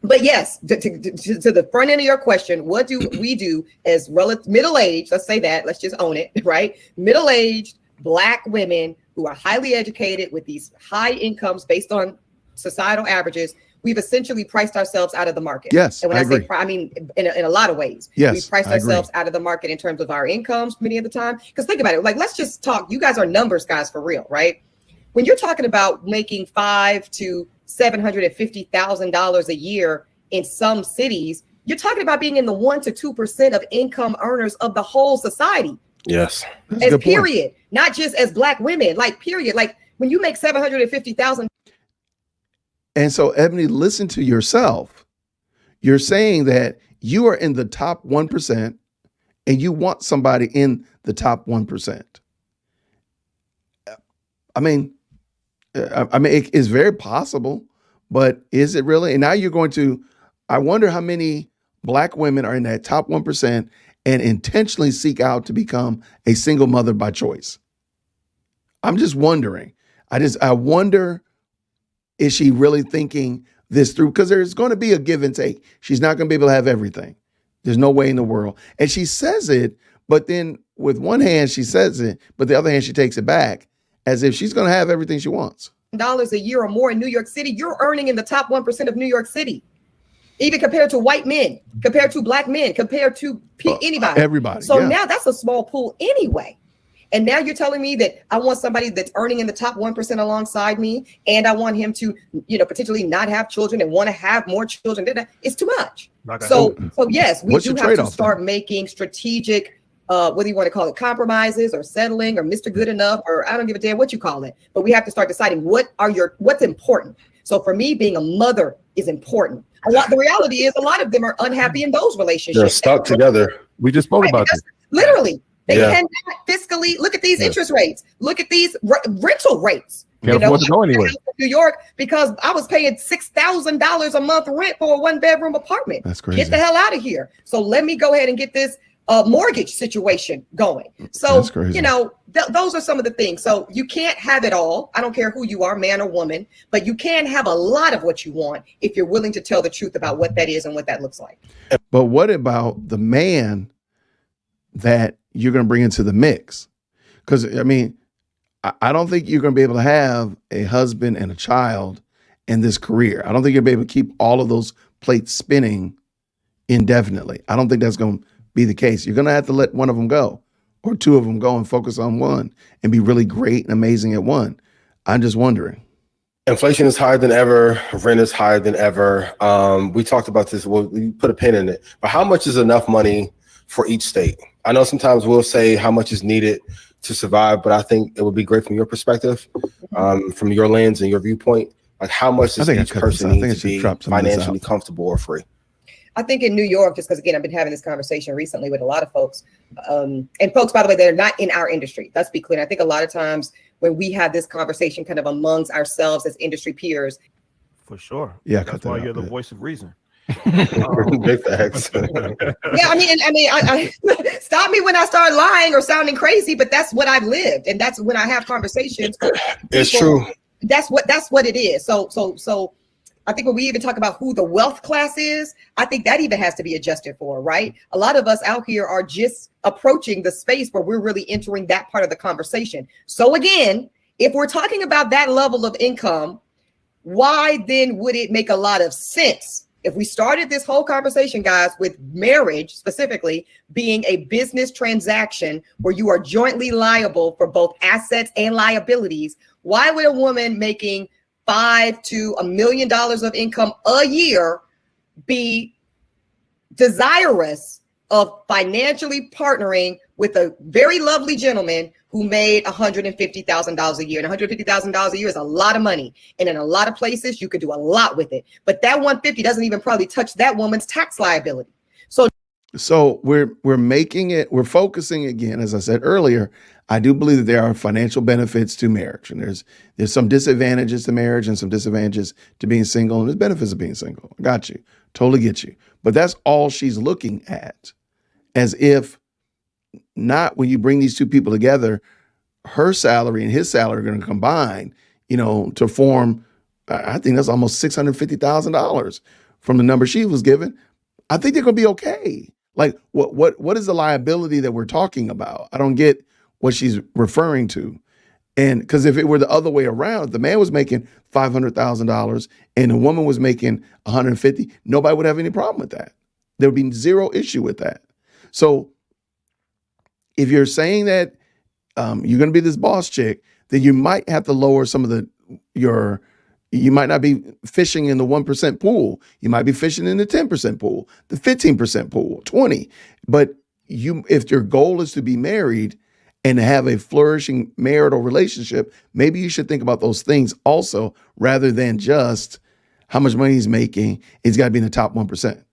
But yes, to the front end of your question, what do we do as middle-aged, let's say that, let's just own it, right? Middle-aged Black women who are highly educated with these high incomes based on societal averages. We've essentially priced ourselves out of the market. Yes, and when I say, I mean, in a lot of ways. Yes, we've priced ourselves out of the market in terms of our incomes many of the time. Because think about it, like, let's just talk. You guys are numbers guys for real, right? When you're talking about making $500,000 to $750,000 a year in some cities, you're talking about being in the 1% to 2% of income earners of the whole society. Yes. As period, not just as Black women, like period. Like when you make $750,000. And so, Eboni, listen to yourself. You're saying that you are in the top 1% and you want somebody in the top 1%. I mean, it is very possible, but is it really? And now I wonder how many Black women are in that top 1% and intentionally seek out to become a single mother by choice. I'm just wondering. I wonder, is she really thinking this through? Because there's going to be a give and take. She's not going to be able to have everything. There's no way in the world. And she says it, but then with one hand she says it, but the other hand she takes it back as if she's going to have everything she wants. dollars a year or more in New York City, you're earning in the top 1% of New York City, even compared to white men, compared to black men, compared to anybody. Everybody. So yeah. now that's a small pool anyway. And now you're telling me that I want somebody that's earning in the top 1% alongside me, and I want him to, potentially not have children and want to have more children. It's too much. So yes, we What's do your have to trade-off start making strategic, whether you want to call it compromises or settling or Mr. Good Enough, or I don't give a damn what you call it. But we have to start deciding what's important. So for me, being a mother is important. The reality is a lot of them are unhappy in those relationships. They're stuck together. We just spoke about this. Literally. They cannot fiscally look at these interest rates. Look at these rental rates. Can't afford to go anywhere. New York, because I was paying $6,000 a month rent for a 1-bedroom apartment. That's crazy. Get the hell out of here. So let me go ahead and get this mortgage situation going. So, That's crazy. those are some of the things. So you can't have it all. I don't care who you are, man or woman, but you can have a lot of what you want if you're willing to tell the truth about what that is and what that looks like. But what about the man that you're going to bring into the mix? Because, I don't think you're going to be able to have a husband and a child in this career. I don't think you'll be able to keep all of those plates spinning indefinitely. I don't think that's going to be the case. You're going to have to let one of them go, or two of them go, and focus on one and be really great and amazing at one. I'm just wondering. Inflation is higher than ever. Rent is higher than ever. We talked about this. We put a pin in it. But how much is enough money for each state? I know sometimes we'll say how much is needed to survive, but I think it would be great from your perspective, from your lens and your viewpoint. Like, how much does each person need to be financially comfortable or free? I think in New York, just because, again, I've been having this conversation recently with a lot of folks, and folks, by the way, that are not in our industry. Let's be clear. I think a lot of times when we have this conversation kind of amongst ourselves as industry peers. For sure. Yeah, that's why you're the voice of reason. Big facts. Yeah, I stop me when I start lying or sounding crazy, but that's what I've lived, and that's when I have conversations. It's true. That's what it is. So I think when we even talk about who the wealth class is, I think that even has to be adjusted for, right? A lot of us out here are just approaching the space where we're really entering that part of the conversation. So again, if we're talking about that level of income, why then would it make a lot of sense if we started this whole conversation, guys, with marriage specifically being a business transaction where you are jointly liable for both assets and liabilities? Why would a woman making $5 to $1 million of income a year be desirous of financially partnering with a very lovely gentleman who made $150,000 a year? And $150,000 a year is a lot of money. And in a lot of places, you could do a lot with it. But that 150 doesn't even probably touch that woman's tax liability. So we're focusing again, as I said earlier. I do believe that there are financial benefits to marriage, and there's some disadvantages to marriage and some disadvantages to being single, and there's benefits of being single. I got you. Totally get you. But that's all she's looking at, as if not when you bring these two people together, her salary and his salary are going to combine, to form, I think that's almost $650,000 from the number she was given. I think they're going to be okay. Like, what is the liability that we're talking about? I don't get what she's referring to. And because if it were the other way around, the man was making $500,000 and the woman was making $150,000, nobody would have any problem with that. There would be zero issue with that. So if you're saying that you're going to be this boss chick, then you might have to lower some of you might not be fishing in the 1% pool. You might be fishing in the 10% pool, the 15% pool, 20. But if your goal is to be married and have a flourishing marital relationship, maybe you should think about those things also, rather than just how much money he's making. He's got to be in the top 1%.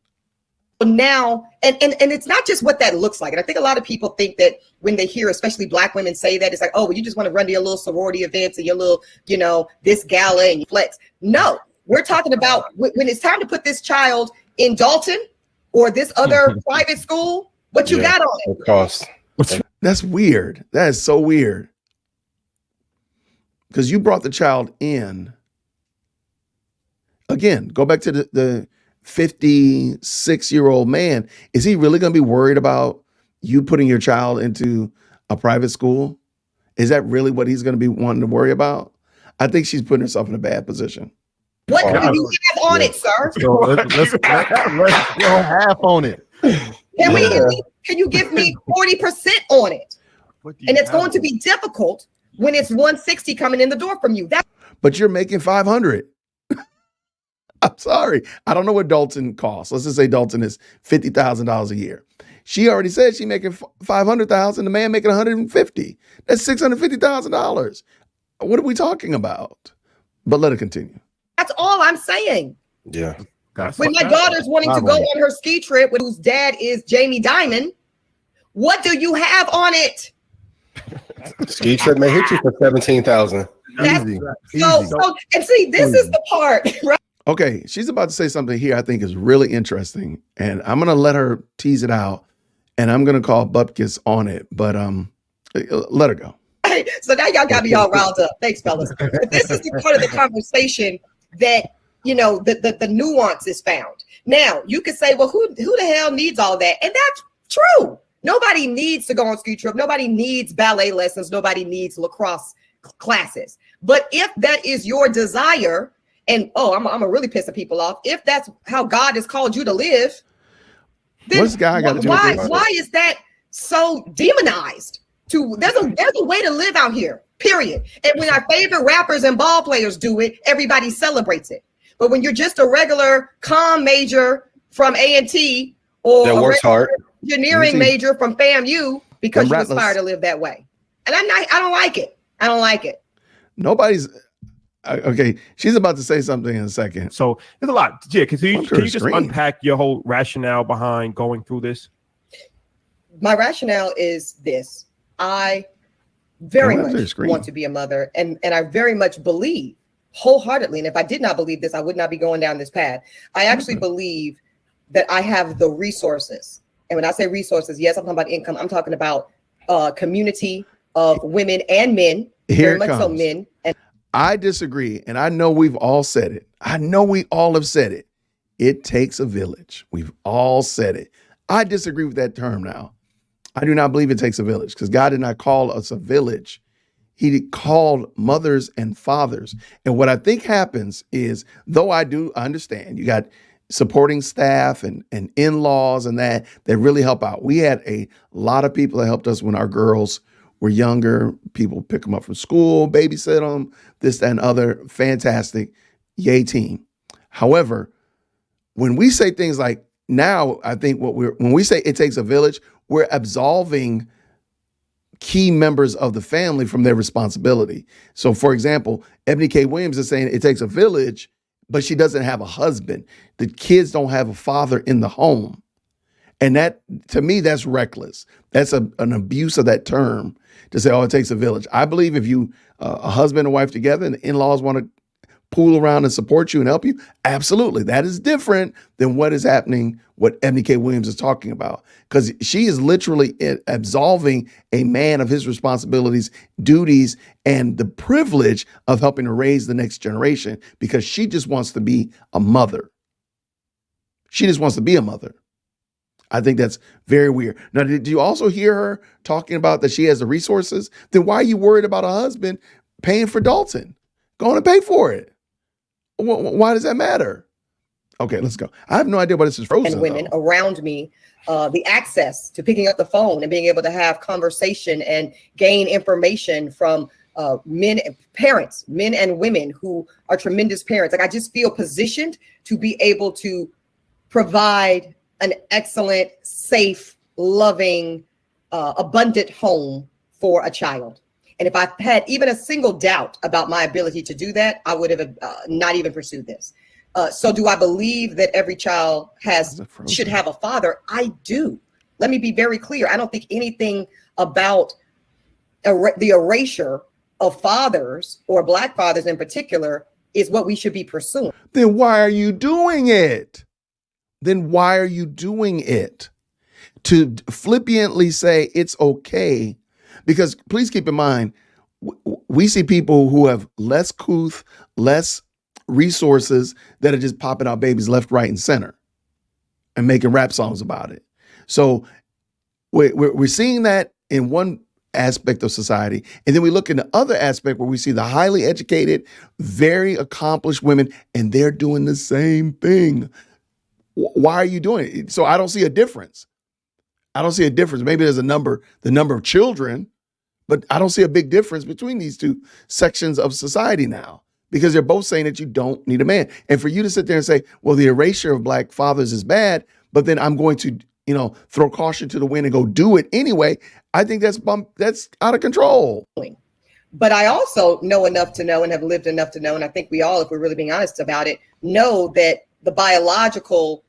Now, and it's not just what that looks like. And I think a lot of people think that when they hear, especially Black women, say that, it's like, oh, well, you just want to run to your little sorority events and your little, this gala and you flex. No, we're talking about when it's time to put this child in Dalton or this other private school, what you got on it. It costs. That's weird. That is so weird. Because you brought the child in. Again, go back to the 56-year-old man. Is he really going to be worried about you putting your child into a private school? Is that really what he's going to be wanting to worry about? I think she's putting herself in a bad position. What Oh, do you have on it, sir? So let's go half on it. Can you give me 40% on it? And it's going to be difficult when it's 160 coming in the door from you. But you're making 500. I'm sorry. I don't know what Dalton costs. Let's just say Dalton is $50,000 a year. She already said she's making $500,000. The man making $150. That's $650,000. What are we talking about? But let it continue. That's all I'm saying. Yeah. When my daughter's wanting to go on her ski trip with whose dad is Jamie Dimon, what do you have on it? Ski trip may hit you for 17,000. Easy. So and see, this is the part, right? Okay, she's about to say something here I think is really interesting, and I'm gonna let her tease it out, and I'm gonna call Bupkis on it, but let her go. So now y'all got me all riled up. Thanks, fellas. But this is the part of the conversation that the nuance is found. Now you could say, well, who the hell needs all that? And that's true. Nobody needs to go on ski trip. Nobody needs ballet lessons. Nobody needs lacrosse classes. But if that is your desire, and I'm gonna really piss the people off. If that's how God has called you to live, then what's God got to do with this? Why is that so demonized? There's a way to live out here. Period. And when our favorite rappers and ball players do it, everybody celebrates it. But when you're just a regular comm major from A&T or that works hard engineering major from FAMU because you Rattlers. aspire to live that way, and I don't like it. I don't like it. Nobody's okay. She's about to say something in a second. So there's a lot. Yeah, can you just screen. unpack your whole rationale behind going through this? My rationale is this. I very much want to be a mother, and I very much believe wholeheartedly, and if I did not believe this, I would not be going down this path. I actually believe that I have the resources. And when I say resources, yes, I'm talking about income. I'm talking about community of women and men, Here very much so men. And I disagree, and I know we've all said it. I know we all have said it. It takes a village. We've all said it. I disagree with that term now. I do not believe it takes a village because God did not call us a village. He called mothers and fathers. And what I think happens is, though I understand, you got supporting staff and in-laws and that really help out. We had a lot of people that helped us when our girls were younger. People pick them up from school, babysit them, this, that, and other. Fantastic. Yay team. However, when we say things like now, I think when we say it takes a village, we're absolving key members of the family from their responsibility. So for example, Eboni K. Williams is saying it takes a village, but she doesn't have a husband. The kids don't have a father in the home. And that, to me, that's reckless. That's an abuse of that term to say, oh, it takes a village. I believe if you, a husband and wife together and the in-laws want to pool around and support you and help you, absolutely. That is different than what is happening, what Eboni K. Williams is talking about. Because she is literally absolving a man of his responsibilities, duties, and the privilege of helping to raise the next generation because she just wants to be a mother. She just wants to be a mother. I think that's very weird. Now, did you also hear her talking about that she has the resources? Then why are you worried about a husband paying for Dalton? Go on and pay for it. Why does that matter? Okay, let's go. I have no idea what this is frozen. And women around me, the access to picking up the phone and being able to have conversation and gain information from men and women who are tremendous parents. Like I just feel positioned to be able to provide an excellent, safe, loving, abundant home for a child. And if I had even a single doubt about my ability to do that, I would have not even pursued this. So do I believe that every child should have a father? I do. Let me be very clear. I don't think anything about the erasure of fathers or Black fathers in particular is what we should be pursuing. Then why are you doing it? To flippantly say it's okay. Because please keep in mind, we see people who have less couth, less resources that are just popping out babies left, right, and center and making rap songs about it. So we're seeing that in one aspect of society. And then we look in the other aspect where we see the highly educated, very accomplished women, and they're doing the same thing. Why are you doing it? So I don't see a difference. I don't see a difference. Maybe there's the number of children, but I don't see a big difference between these two sections of society now, because they're both saying that you don't need a man. And for you to sit there and say, well, the erasure of Black fathers is bad, but then I'm going to, throw caution to the wind and go do it anyway, I think that's out of control. But I also know enough to know and have lived enough to know, and I think we all, if we're really being honest about it, know that the biological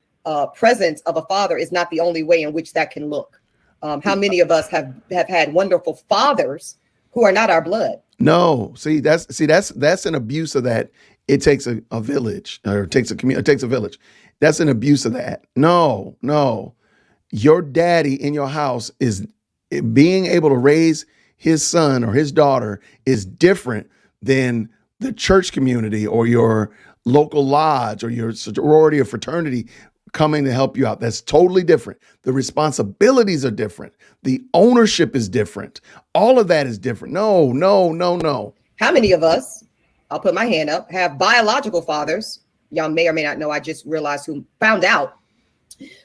presence of a father is not the only way in which that can look. How many of us have had wonderful fathers who are not our blood? No, that's an abuse of that. It takes a village, or it takes a community. It takes a village. That's an abuse of that. No. Your daddy in your house is being able to raise his son or his daughter is different than the church community or your local lodge or your sorority or fraternity coming to help you out. That's totally different. The responsibilities are different. The ownership is different. All of that is different. No. How many of us, I'll put my hand up, have biological fathers? Y'all may or may not know, I just realized who found out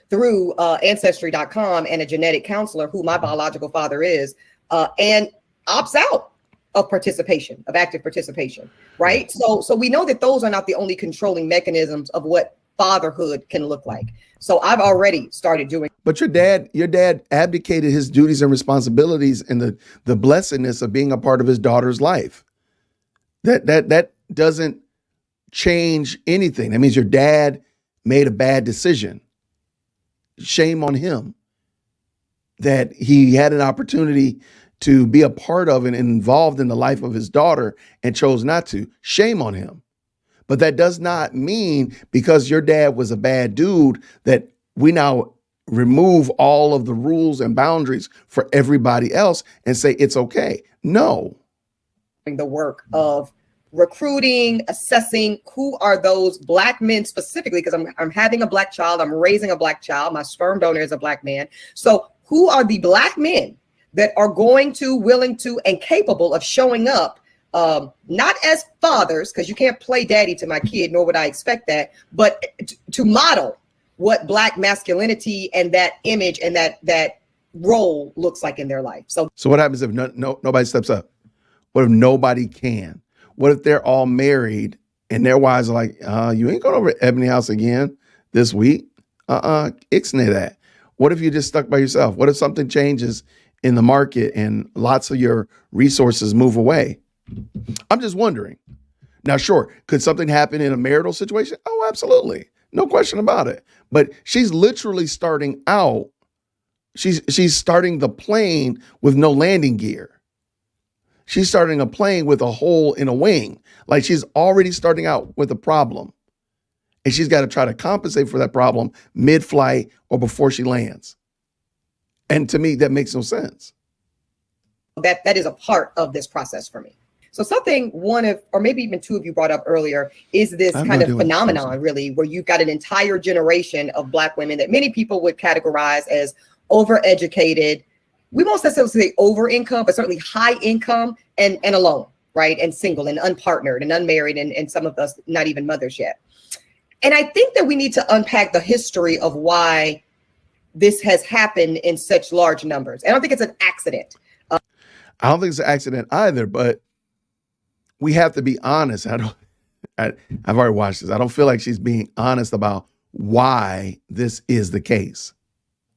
through ancestry.com and a genetic counselor who my biological father is, and opts out of participation, of active participation, right? So we know that those are not the only controlling mechanisms of what fatherhood can look like. So I've already started doing. But your dad abdicated his duties and responsibilities and the blessedness of being a part of his daughter's life. That doesn't change anything. That means your dad made a bad decision. Shame on him that he had an opportunity to be a part of and involved in the life of his daughter and chose not to. Shame on him. But that does not mean because your dad was a bad dude that we now remove all of the rules and boundaries for everybody else and say it's okay. No. The work of recruiting, assessing who are those Black men specifically, because I'm having a Black child, I'm raising a Black child, my sperm donor is a Black man. So who are the Black men that are going to, willing to, and capable of showing up, not as fathers, because you can't play daddy to my kid, nor would I expect that, but to model what Black masculinity and that image and that role looks like in their life. So what happens if nobody steps up? What if nobody can? What if they're all married and their wives are like, you ain't going over to Ebony house again this week? Ixnay that. What if you're just stuck by yourself? What if something changes in the market and lots of your resources move away? I'm just wondering. Now, sure, could something happen in a marital situation? Oh, absolutely. No question about it. But she's literally starting out. She's starting the plane with no landing gear. She's starting a plane with a hole in a wing. Like she's already starting out with a problem. And she's got to try to compensate for that problem mid-flight or before she lands. And to me, that makes no sense. That is a part of this process for me. So something one of, or maybe even two of you brought up earlier, is this kind of phenomenon really, where you've got an entire generation of Black women that many people would categorize as overeducated. We won't necessarily say over income, but certainly high income and alone, right? And single and unpartnered and unmarried, and some of us not even mothers yet. And I think that we need to unpack the history of why this has happened in such large numbers. I don't think it's an accident. I don't think it's an accident either, but we have to be honest. I've already watched this. I don't feel like she's being honest about why this is the case.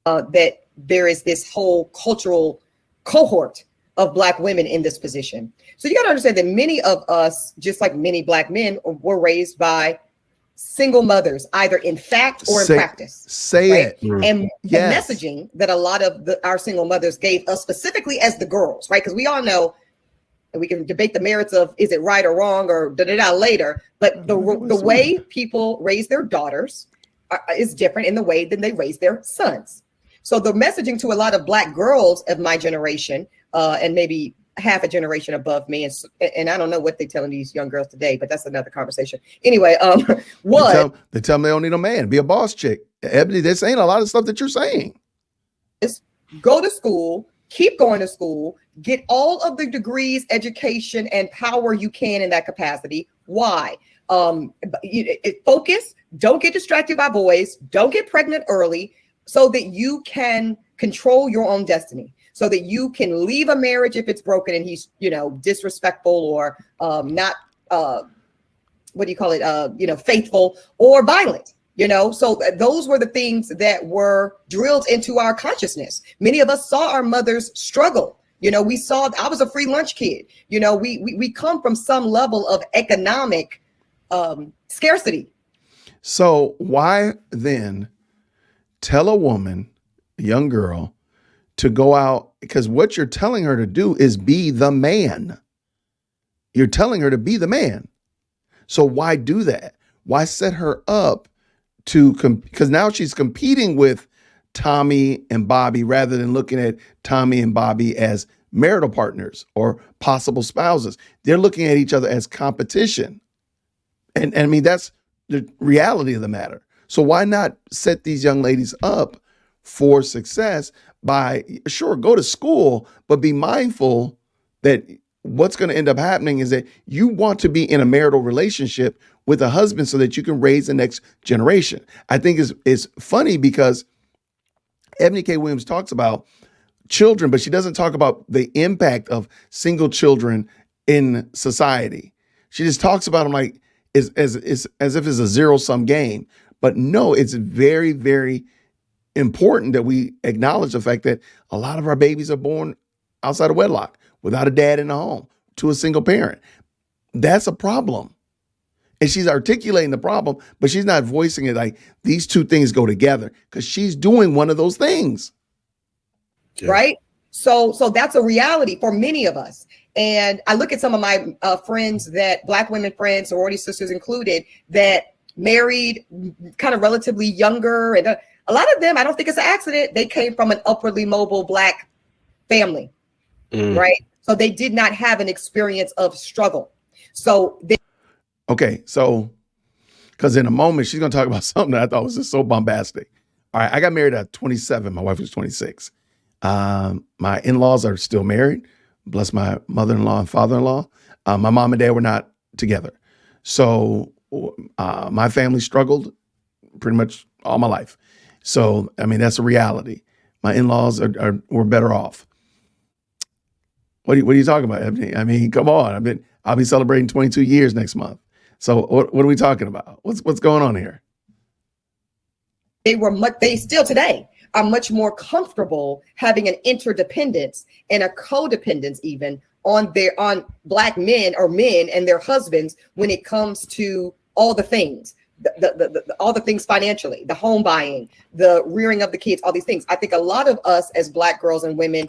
That there is this whole cultural cohort of Black women in this position. So you got to understand that many of us, just like many Black men, were raised by single mothers, either in fact or in practice. Say it. And the messaging that a lot of our single mothers gave us, specifically as the girls, right? Because we all know, and we can debate the merits of is it right or wrong or da-da-da later, but the way people raise their daughters is different in the way than they raise their sons. So the messaging to a lot of Black girls of my generation, and maybe half a generation above me, and I don't know what they're telling these young girls today, but that's another conversation. Anyway, they tell them they don't need a man, be a boss chick. Ebony, this ain't a lot of stuff that you're saying. Go to school, keep going to school, get all of the degrees, education, and power you can in that capacity. Why? Focus, don't get distracted by boys, don't get pregnant early, so that you can control your own destiny, so that you can leave a marriage if it's broken and he's, disrespectful or not, faithful or violent. So those were the things that were drilled into our consciousness. Many of us saw our mothers struggle. I was a free lunch kid. We come from some level of economic scarcity. So why then tell a woman, a young girl, to go out? Because what you're telling her to do is be the man. You're telling her to be the man. So why do that? Why set her up to because now she's competing with Tommy and Bobby rather than looking at Tommy and Bobby as marital partners or possible spouses. They're looking at each other as competition. And I mean, that's the reality of the matter. So why not set these young ladies up for success by, sure, go to school, but be mindful that what's going to end up happening is that you want to be in a marital relationship with a husband so that you can raise the next generation. I think it's funny because Eboni K. Williams talks about children, but she doesn't talk about the impact of single children in society. She just talks about them like as if it's a zero-sum game. But no, it's very, very important that we acknowledge the fact that a lot of our babies are born outside of wedlock, without a dad in the home, to a single parent. That's a problem. And she's articulating the problem, but she's not voicing it like these two things go together, because she's doing one of those things. Yeah. Right? So that's a reality for many of us. And I look at some of my friends, that Black women friends, sorority sisters included, that married kind of relatively younger. And a lot of them, I don't think it's an accident, they came from an upwardly mobile Black family, right? So they did not have an experience of struggle. Okay, so because in a moment she's going to talk about something that I thought was just so bombastic. All right, I got married at 27. My wife was 26. My in-laws are still married. Bless my mother-in-law and father-in-law. My mom and dad were not together. So my family struggled pretty much all my life. So, I mean, that's a reality. My in-laws were better off. What are you talking about, Eboni? I mean, come on. I'll be celebrating 22 years next month. So what are we talking about? What's going on here? They still today are much more comfortable having an interdependence and a codependence even on Black men or men and their husbands when it comes to all the things, all the things financially, the home buying, the rearing of the kids, all these things. I think a lot of us as Black girls and women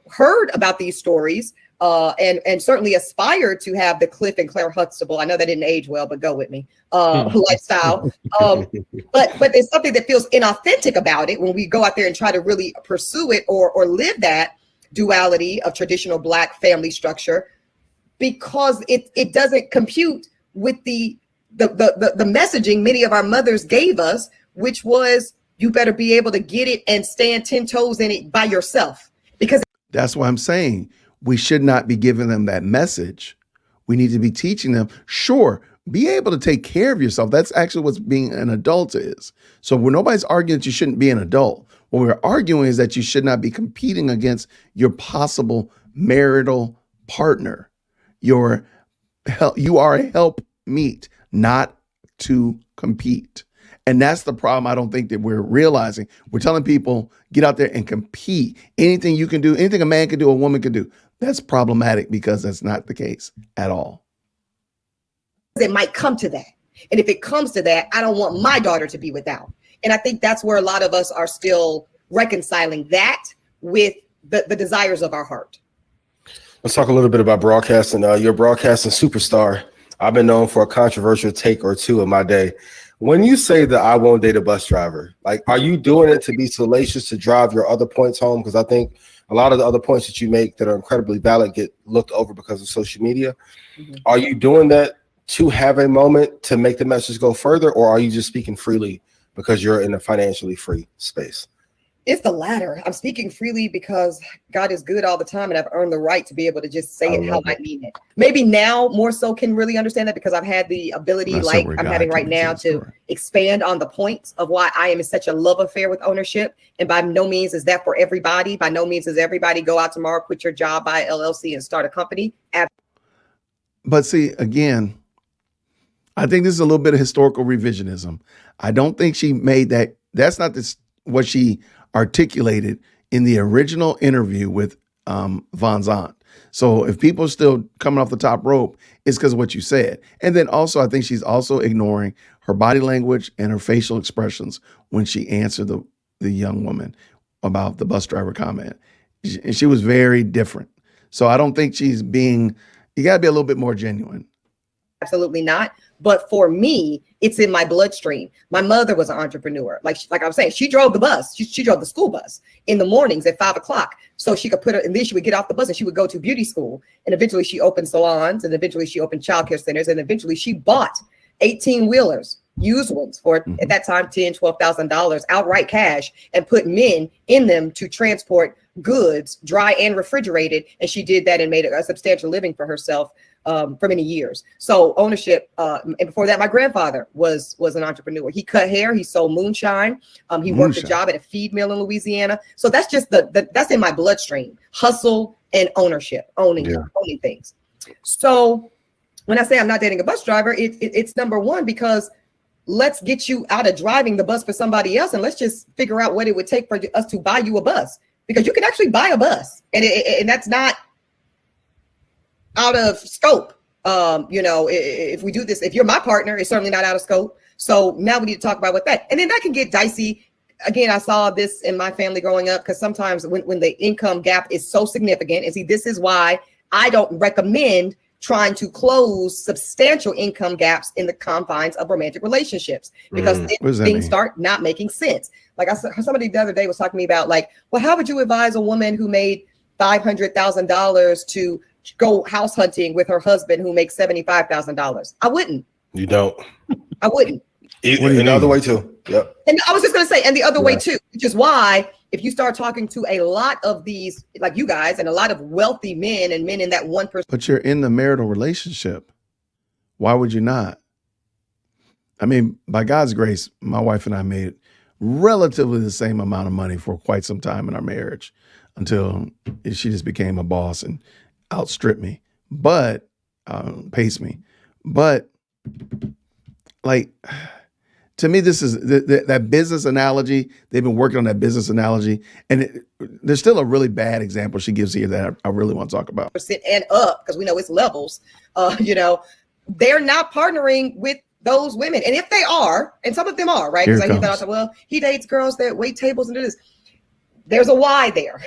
heard about these stories and certainly aspired to have the Cliff and Claire Huxtable, I know that didn't age well, but go with me, lifestyle. But there's something that feels inauthentic about it when we go out there and try to really pursue it or live that duality of traditional Black family structure, because it doesn't compute with the messaging many of our mothers gave us, which was, you better be able to get it and stand 10 toes in it by yourself. Because that's what I'm saying. We should not be giving them that message. We need to be teaching them, sure, be able to take care of yourself. That's actually what being an adult is. So when nobody's arguing that you shouldn't be an adult, what we're arguing is that you should not be competing against your possible marital partner. You are a helpmeet, not to compete. And that's the problem I don't think that we're realizing. We're telling people, get out there and compete. Anything you can do, anything a man can do, a woman can do. That's problematic, because that's not the case at all. It might come to that. And if it comes to that, I don't want my daughter to be without. And I think that's where a lot of us are still reconciling that with the desires of our heart. Let's talk a little bit about broadcasting. You're a broadcasting superstar. I've been known for a controversial take or two in my day. When you say that I won't date a bus driver, like, are you doing it to be salacious to drive your other points home? Because I think a lot of the other points that you make that are incredibly valid get looked over because of social media. Mm-hmm. Are you doing that to have a moment to make the message go further, or are you just speaking freely because you're in a financially free space? It's the latter. I'm speaking freely because God is good all the time, and I've earned the right to be able to just say it how I mean it. Maybe now more so can really understand that because I've had the ability, like I'm having right now, to expand on the points of why I am in such a love affair with ownership. And by no means is that for everybody. By no means is everybody go out tomorrow, quit your job, buy an LLC, and start a company. But see, again, I think this is a little bit of historical revisionism. I don't think she made that. That's not what she articulated in the original interview with Von Zant. So if people are still coming off the top rope, it's because of what you said. And then also, I think she's also ignoring her body language and her facial expressions when she answered the young woman about the bus driver comment. And she was very different. So I don't think she's being, you got to be a little bit more genuine. Absolutely not. But for me, it's in my bloodstream. My mother was an entrepreneur. Like I was saying, she drove the bus. She drove the school bus in the mornings at 5 o'clock. So she could and then she would get off the bus and she would go to beauty school. And eventually she opened salons, and eventually she opened childcare centers. And eventually she bought 18-wheelers, used ones for at that time, $10,000, $12,000 outright cash, and put men in them to transport goods, dry and refrigerated. And she did that and made a substantial living for herself for many years. So ownership, and before that, my grandfather was an entrepreneur. He cut hair, he sold moonshine. He worked a job at a feed mill in Louisiana. So that's just that's in my bloodstream. Hustle and ownership, owning things. So when I say I'm not dating a bus driver, it's number one, because let's get you out of driving the bus for somebody else, and let's just figure out what it would take for us to buy you a bus, because you can actually buy a bus, and that's not out of scope. If we do this, if you're my partner, it's certainly not out of scope. So now we need to talk about what that, and then that can get dicey. Again, I saw this in my family growing up, because sometimes when the income gap is so significant, and see, this is why I don't recommend trying to close substantial income gaps in the confines of romantic relationships, because things start not making sense. Like somebody the other day was talking to me about, like, well, how would you advise a woman who made $500,000 to go house hunting with her husband who makes $75,000? I wouldn't. You don't. I wouldn't. The other way too. Yep. And I was just going to say, and the other way too, which is why if you start talking to a lot of these, like you guys, and a lot of wealthy men and men in that 1%. But you're in the marital relationship. Why would you not? I mean, by God's grace, my wife and I made relatively the same amount of money for quite some time in our marriage, until she just became a boss and outstripped me, but paced me. But like, to me, this is that business analogy. They've been working on that business analogy, and there's still a really bad example she gives here that I really want to talk about. And up, because we know it's levels. They're not partnering with those women, and if they are, and some of them are, right? Because I hear that, well, he dates girls that wait tables and do this. There's a why there.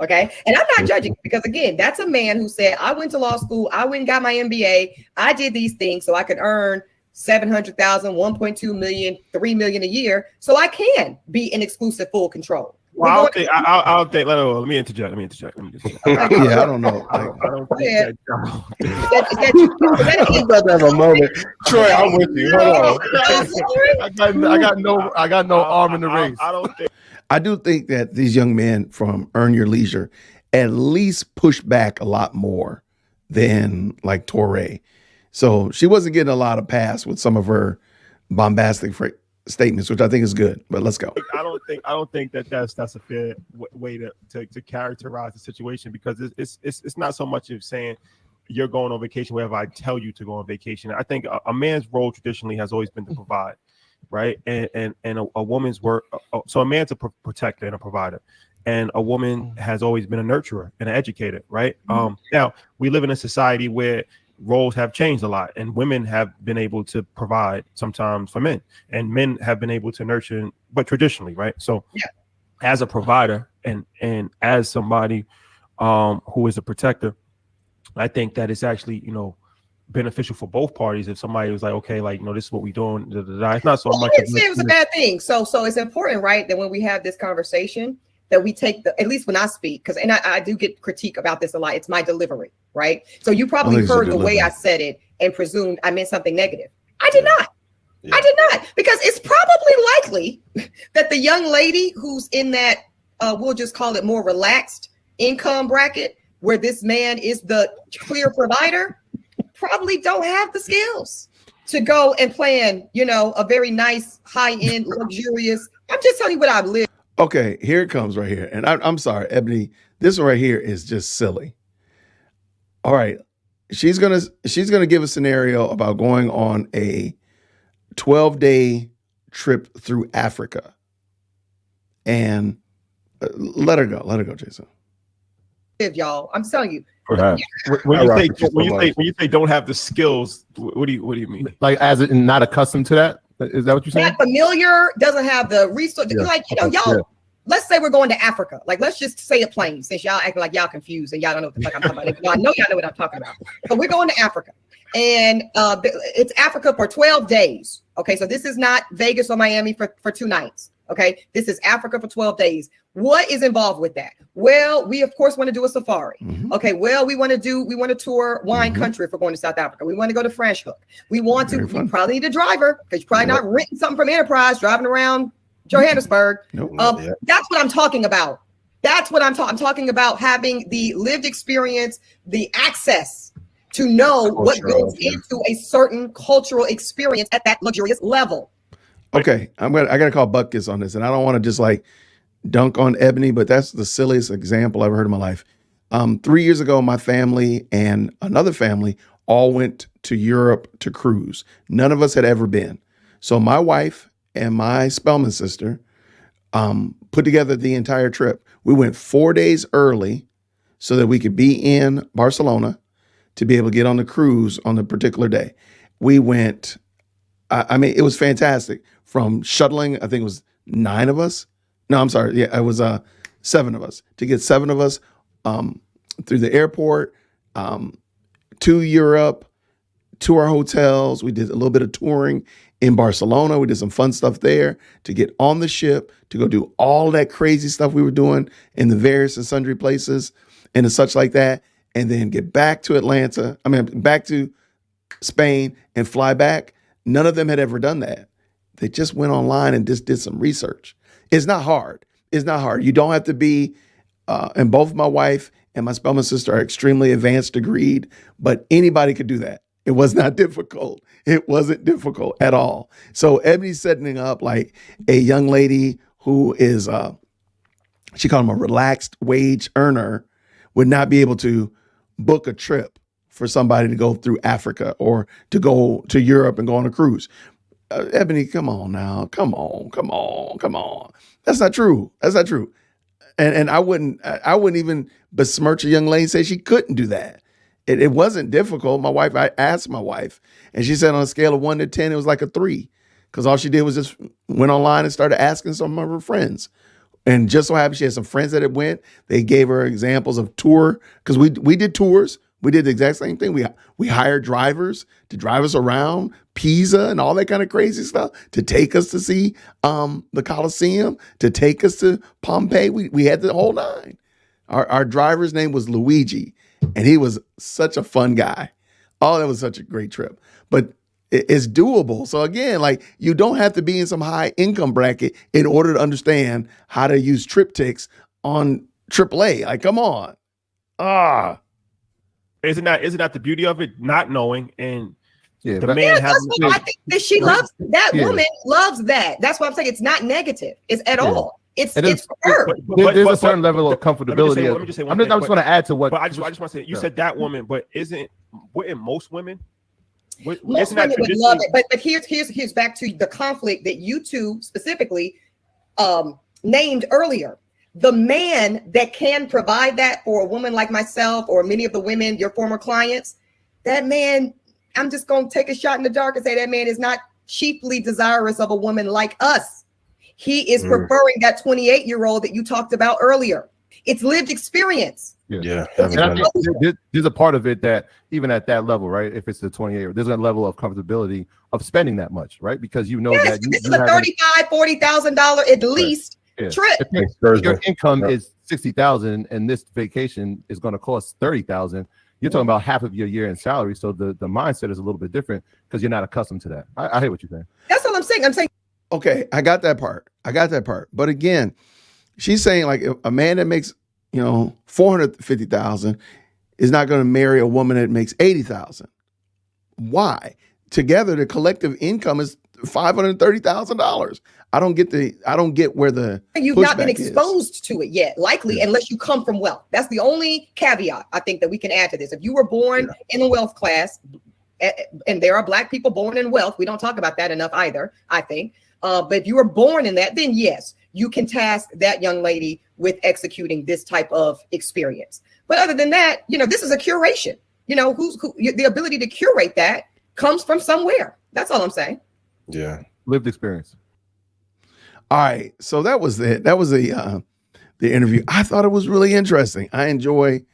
Okay. And I'm not judging, because again, that's a man who said, I went to law school, I went and got my MBA, I did these things so I could earn $700,000, 1.2 million, 3 million a year, so I can be in exclusive full control. Well, I'll think. Let me interject. I don't know. I don't think I'm about to have a moment. Troy, I'm with you. Hold on. I got no arm in the race. I do think that these young men from Earn Your Leisure at least push back a lot more than like Torrey. So she wasn't getting a lot of pass with some of her bombastic statements, which I think is good. But let's go. I don't think that's a fair way to characterize the situation, because it's not so much of saying you're going on vacation wherever I tell you to go on vacation. I think a man's role traditionally has always been to provide, right? And a woman's work. So a man's a protector and a provider, and a woman has always been a nurturer and an educator, right? Now we live in a society where roles have changed a lot, and women have been able to provide sometimes for men, and men have been able to nurture, but traditionally, right? So as a provider and as somebody who is a protector, I think that it's actually, beneficial for both parties if somebody was like, okay, like, this is what we're doing. It's not so much. I didn't say it was a bad thing. So it's important, right, that when we have this conversation, that we take at least when I speak, because I do get critique about this a lot, it's my delivery, right? So you probably heard the way I said it and presumed I meant something negative. I did not. I did not, because it's probably likely that the young lady who's in that we'll just call it more relaxed income bracket, where this man is the clear provider, probably don't have the skills to go and plan, a very nice, high-end, luxurious. I'm just telling you what I've lived. Okay, here it comes right here. And I'm sorry, Ebony, this one right here is just silly. All right. She's gonna give a scenario about going on a 12-day trip through Africa. And let her go, Jason. Y'all, I'm telling you. When you say don't have the skills, what do you mean? Like as in not accustomed to that? Is that what you're saying? Not familiar, doesn't have the resources. Yeah. Like, y'all, let's say we're going to Africa. Like, let's just say it plain, since y'all acting like y'all confused and y'all don't know what the fuck I'm talking about. I know y'all know what I'm talking about. But we're going to Africa. And it's Africa for 12 days. Okay, so this is not Vegas or Miami for 2 nights. Okay, this is Africa for 12 days. What is involved with that? Well, we of course want to do a safari. Mm-hmm. Okay, well, we want to tour wine country if we're going to South Africa. We want to go to French Hook. We probably need a driver, because you're probably not renting something from Enterprise, driving around Johannesburg. Nope. That's what I'm talking about. That's what I'm talking about, having the lived experience, the access to know what goes into a certain cultural experience at that luxurious level. Okay, I gotta call Buckets on this, and I don't want to just like dunk on Ebony, but that's the silliest example I've heard in my life. 3 years ago, my family and another family all went to Europe to cruise. None of us had ever been. So my wife and my Spellman sister put together the entire trip. We went 4 days early so that we could be in Barcelona to be able to get on the cruise on the particular day. We went, it was fantastic. From shuttling, I think it was 9 of us. No, I'm sorry. Yeah, it was 7 of us. To get 7 of us through the airport, to Europe, to our hotels. We did a little bit of touring in Barcelona. We did some fun stuff there, to get on the ship, to go do all that crazy stuff we were doing in the various and sundry places and such like that, and then get back to back to Spain and fly back. None of them had ever done that. They just went online and just did some research. It's not hard. It's not hard. You don't have to be, and both my wife and my Spellman sister are extremely advanced degreed, but anybody could do that. It was not difficult. It wasn't difficult at all. So Ebony's setting up like a young lady who is, she called him a relaxed wage earner, would not be able to book a trip for somebody to go through Africa or to go to Europe and go on a cruise. Ebony, come on now. Come on. That's not true. And I wouldn't even besmirch a young lady and say she couldn't do that. It wasn't difficult. I asked my wife, and she said on a scale of 1 to 10, it was like a 3, because all she did was just went online and started asking some of her friends. And just so happened she had some friends that had went. They gave her examples of tour, because we did tours. We did the exact same thing. We hired drivers to drive us around Pisa and all that kind of crazy stuff, to take us to see the Colosseum, to take us to Pompeii. We had the whole 9. Our driver's name was Luigi, and he was such a fun guy. Oh, that was such a great trip. But it's doable. So again, like, you don't have to be in some high income bracket in order to understand how to use triptychs on AAA. Like, come on. Isn't that the beauty of it? Not knowing, and the man that's what I think that she loves. That woman loves that. That's why I'm saying it's not negative. It's at all. It's for her. There's a certain level of comfortability. Let me just say one thing. I just want to add to what. But I just want to say, you said that woman, but wouldn't most women? Most women would love it. But here's back to the conflict that you two specifically named earlier. The man that can provide that for a woman like myself, or many of the women, your former clients, that man, I'm just going to take a shot in the dark and say that man is not chiefly desirous of a woman like us. He is preferring that 28-year-old that you talked about earlier. It's lived experience. Yeah. There's a part of it that even at that level, right? If it's the 28, there's a level of comfortability of spending that much, right? Because you know that this is a $35,000-$40,000 at least. Trip. If your income is $60,000 and this vacation is going to cost $30,000, you're talking about half of your year in salary. So the mindset is a little bit different because you're not accustomed to that. I hear what you're saying. That's all I'm saying. Okay, I got that part. But again, she's saying like a man that makes, you know, 450,000 is not going to marry a woman that makes 80,000. Why? Together, the collective income is $530,000. I don't get where the You've not been pushback is. exposed to it yet, likely, unless you come from wealth. That's the only caveat I think that we can add to this. If you were born in a wealth class, and there are Black people born in wealth, we don't talk about that enough either, I think. But if you were born in that, then yes, you can task that young lady with executing this type of experience. But other than that, you know, this is a curation. You know, the ability to curate that comes from somewhere. That's all I'm saying. Yeah. Lived experience. All right. So that was it. That was the interview. I thought it was really interesting. I enjoy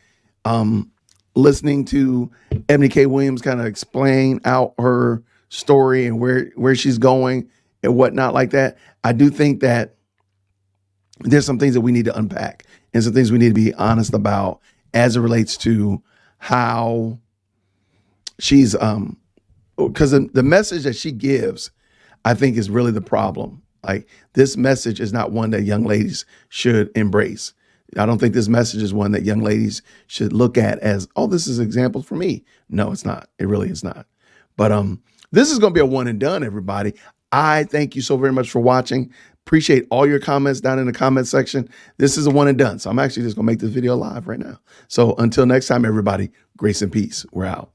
listening to Eboni K. Williams kind of explain out her story and where she's going and whatnot like that. I do think that there's some things that we need to unpack and some things we need to be honest about as it relates to how she's because the message that she gives, I think, is really the problem. Like, this message is not one that young ladies should embrace. I don't think this message is one that young ladies should look at as, oh, this is examples for me. No, it's not. It really is not. But this is going to be a one and done, everybody. I thank you so very much for watching. Appreciate all your comments down in the comment section. This is a one and done. So I'm actually just going to make this video live right now. So until next time, everybody, grace and peace. We're out.